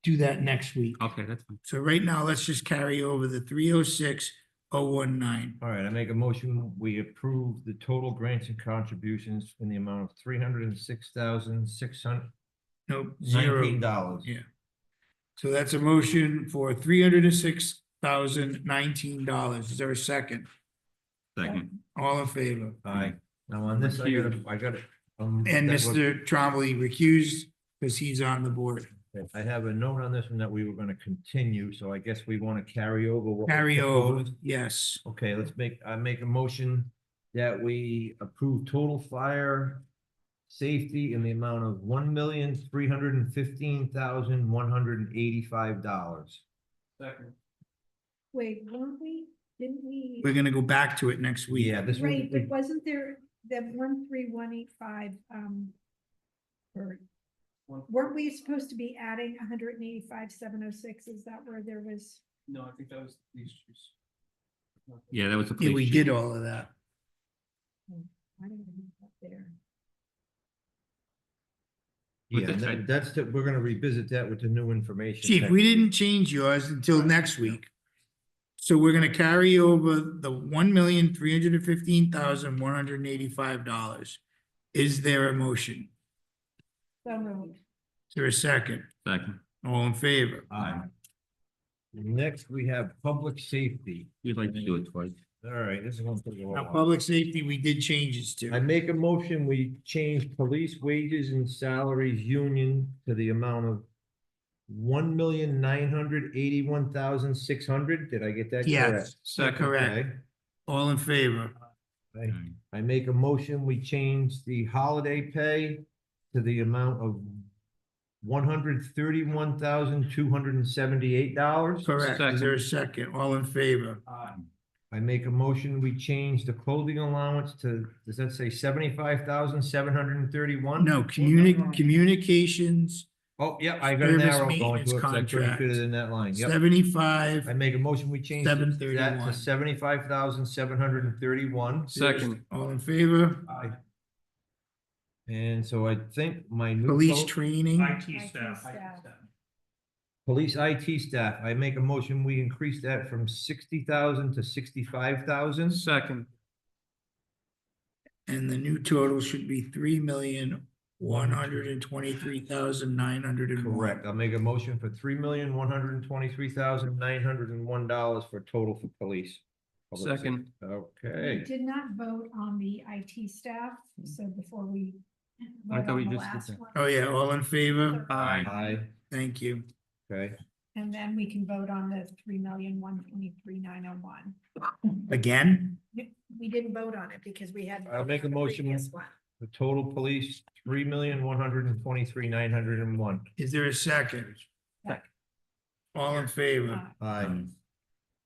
do that next week. Okay, that's fine. So right now, let's just carry over the 306,019. All right, I make a motion, we approve the total grants and contributions in the amount of $306,619. Nope, zero. dollars. Yeah. So that's a motion for $306,019. Is there a second? Second. All in favor? Aye. Now on this, I got it. And that was- Mr. Trombley recused because he's on the board. I have a note on this one that we were gonna continue, so I guess we want to carry over. what was Carry over, proposed. yes. Okay, I make a motion that we approve total fire safety in the amount of $1,315,185. Second. Wait, weren't we, didn't we? We're gonna go back to it next week. Yeah, this Right, but was, wasn't there that 13185, or weren't we supposed to be adding 185,706? Is that where there was? No, I think that was these issues. Yeah, that was the. Yeah, we police did chief. all of that. I don't know up there. yeah, With the- that's, we're gonna revisit that with the new information. Chief, we didn't change yours until next week. So we're gonna carry over the $1,315,185. Is there a motion? So moved. Is there a second? Second. All in favor? Aye. Next, we have public safety. You'd like to do it twice. All right, this is gonna take a Now, while. public safety, we did changes I to. make a motion, we change police wages and salaries union to the amount of $1,981,600. Did I get that correct? Yes, Second. correct. Okay. All in favor? I make a motion, we change the holiday pay to the amount of $131,278. Correct. Is there a second? All in favor? I make a motion, we change the clothing allowance to, does that say 75,731? No, communications, Oh, yeah, I got an Service arrow going maintenance to it, 'cause I couldn't fit contract. it in that line, yep. 75. I make a motion, we change that 731. to 75,731. Second. All in favor? And so I think my new. Police code- training, IT staff. Police IT staff, I make a motion, we increase that from 60,000 to 65,000. Second. and the new total should be $3,123,901. Correct, I'll make a motion for $3,123,901 for total for police. Public Second. We Okay, did not vote on the IT staff, so before we. I vote thought we on the just did last that. one. Oh, yeah, all in favor? Aye. aye, Thank you. okay. And then we can vote on the 3,123,901. Again? We didn't vote on it because we had. I'll make a the motion. previous one. The total police, $3,123,901. Is there a second? All in favor? Aye.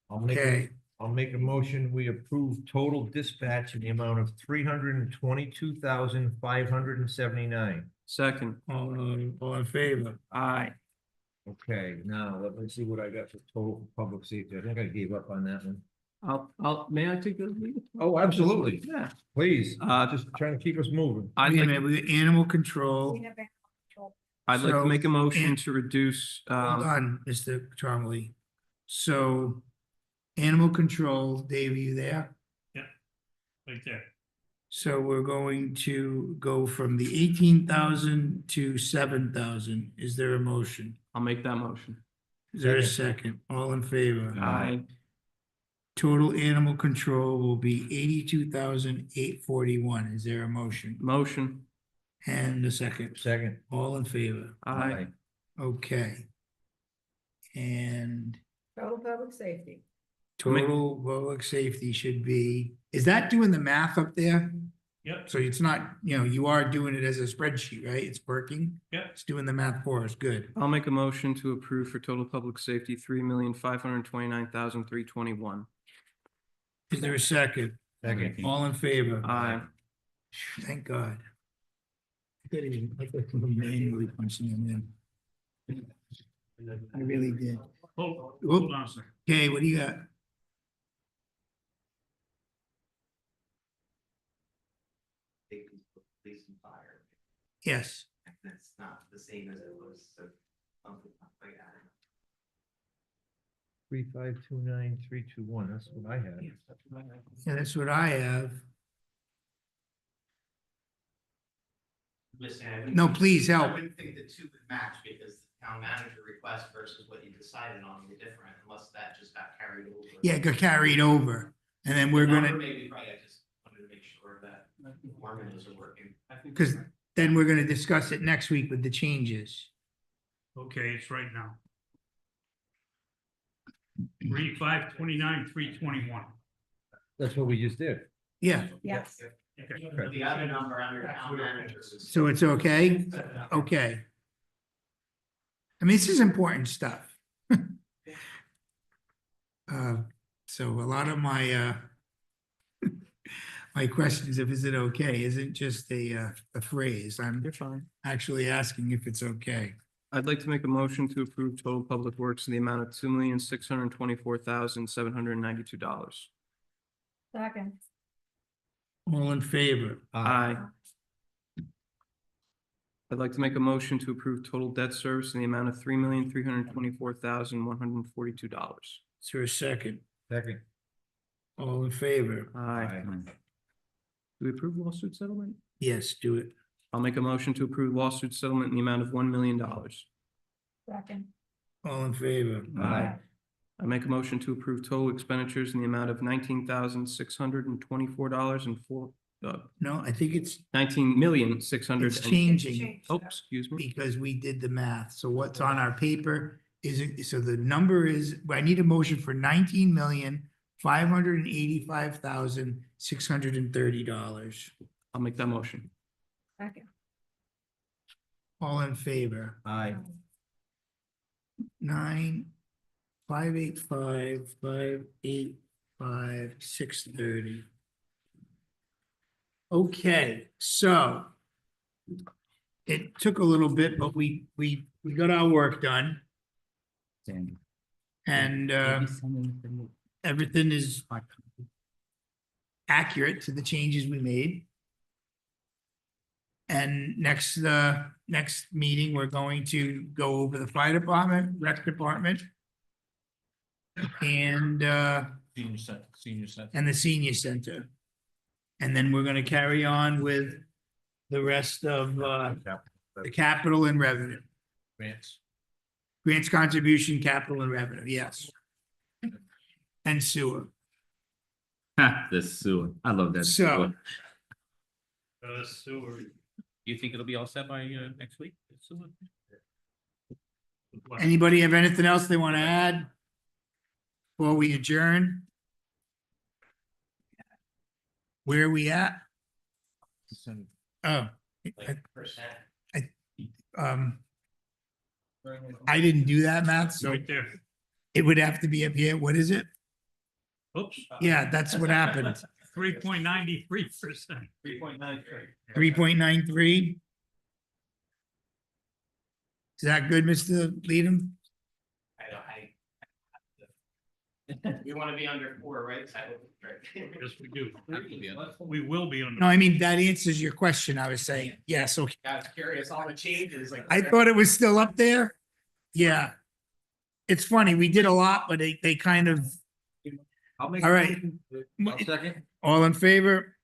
I'll make, Okay, I'll make a motion, we approve total dispatch in the amount of $322,579. Second. all in favor? Aye. Okay, now let me see what I got for total public safety. I think I gave up on that one. May I take the lead? Oh, absolutely. Yeah. Please, Uh, just trying to keep us moving. I'd Wait a like, minute, we animal control. We have animal control. I'd like to So, make a motion and- to reduce, Hold on, Mr. Trombley. So, animal control, Dave, are you there? Right there. So we're going to go from the 18,000 to 7,000. Is there a motion? I'll make that motion. Is there a second? All in favor? Aye. Total animal control will be 82,841. Is there a motion? Motion. And a second. Second. All in favor? Aye. Okay. And Total public safety. total public safety should be, is that doing the math up there? Yep, So it's not, you are doing it as a spreadsheet, right? It's working? yep. It's doing the math for us. Good. I'll make a motion to approve for total public safety, $3,529,321. Is there a second? Second. All in favor? Aye. Thank God. I couldn't even, I could have manually punching them in. I really did. Hold on a second. Okay, what do you got? Police and fire, Yes. and it's not the same as it was, so something like that. 3529321, that's what I had. Yeah, that's what I have. Listen, I wouldn't No, think- please I help. wouldn't think the two would match because the town manager request versus what you decided on were different unless that just got carried over. Yeah, it got carried over. And then we're Number gonna, Maybe probably, I just wanted to make sure that the formulas are working. because then we're gonna discuss it next week with the changes. Okay, it's right now. 3,529,321. That's what we just did. Yeah, Yes. Okay. The other number under town manager was. so it's okay? Okay. I mean, this is important stuff. So a lot of my, my questions of is it okay isn't just a phrase. I'm You're fine. actually asking if it's okay. I'd like to make a motion to approve total public works in the amount of $2,624,792. Second. All in favor? Aye. I'd like to make a motion to approve total debt service in the amount of $3,324,142. Is there a second? Second. All in favor? Aye. Do we approve lawsuit settlement? Yes, do it. I'll make a motion to approve lawsuit settlement in the amount of $1 million. Second. All in favor? Aye. I make a motion to approve total expenditures in the amount of $19,624.04, No, I think it's 19,600. it's changing Change Oh, that. excuse me. because we did the math. So what's on our paper isn't, so the number is, I need a motion for $19,585,630. I'll make that motion. Second. All in favor? Aye. 9,585,585,630. Okay, so it took a little bit, but we got our work done and everything is accurate to the changes we made. And next meeting, we're going to go over the fire department, rec department. And Senior center. and the senior center. And then we're gonna carry on with the rest of the capital and revenue. Grants. Grants contribution, capital and revenue, yes. And sewer. Ha, the sewer. I love that. So- sewer. Sewer. You think it'll be all set by next week? Sewer? Anybody have anything else they want to add? Before we adjourn? Where are we at? Oh, Like percent. I didn't do that math, so Right there. it would have to be up here. What is it? Oops. Yeah, that's what happened. 3.93%. 3.93. Is that good, Mr. Leadham? We want to be under 4, right? Yes, we do. We will be on. No, I mean, that answers your question. I was saying, yes, okay. I was curious, all the changes, like. I thought it was still up there. Yeah. It's funny, we did a lot, but they kind of, I'll make. All right. I'll second. all in favor?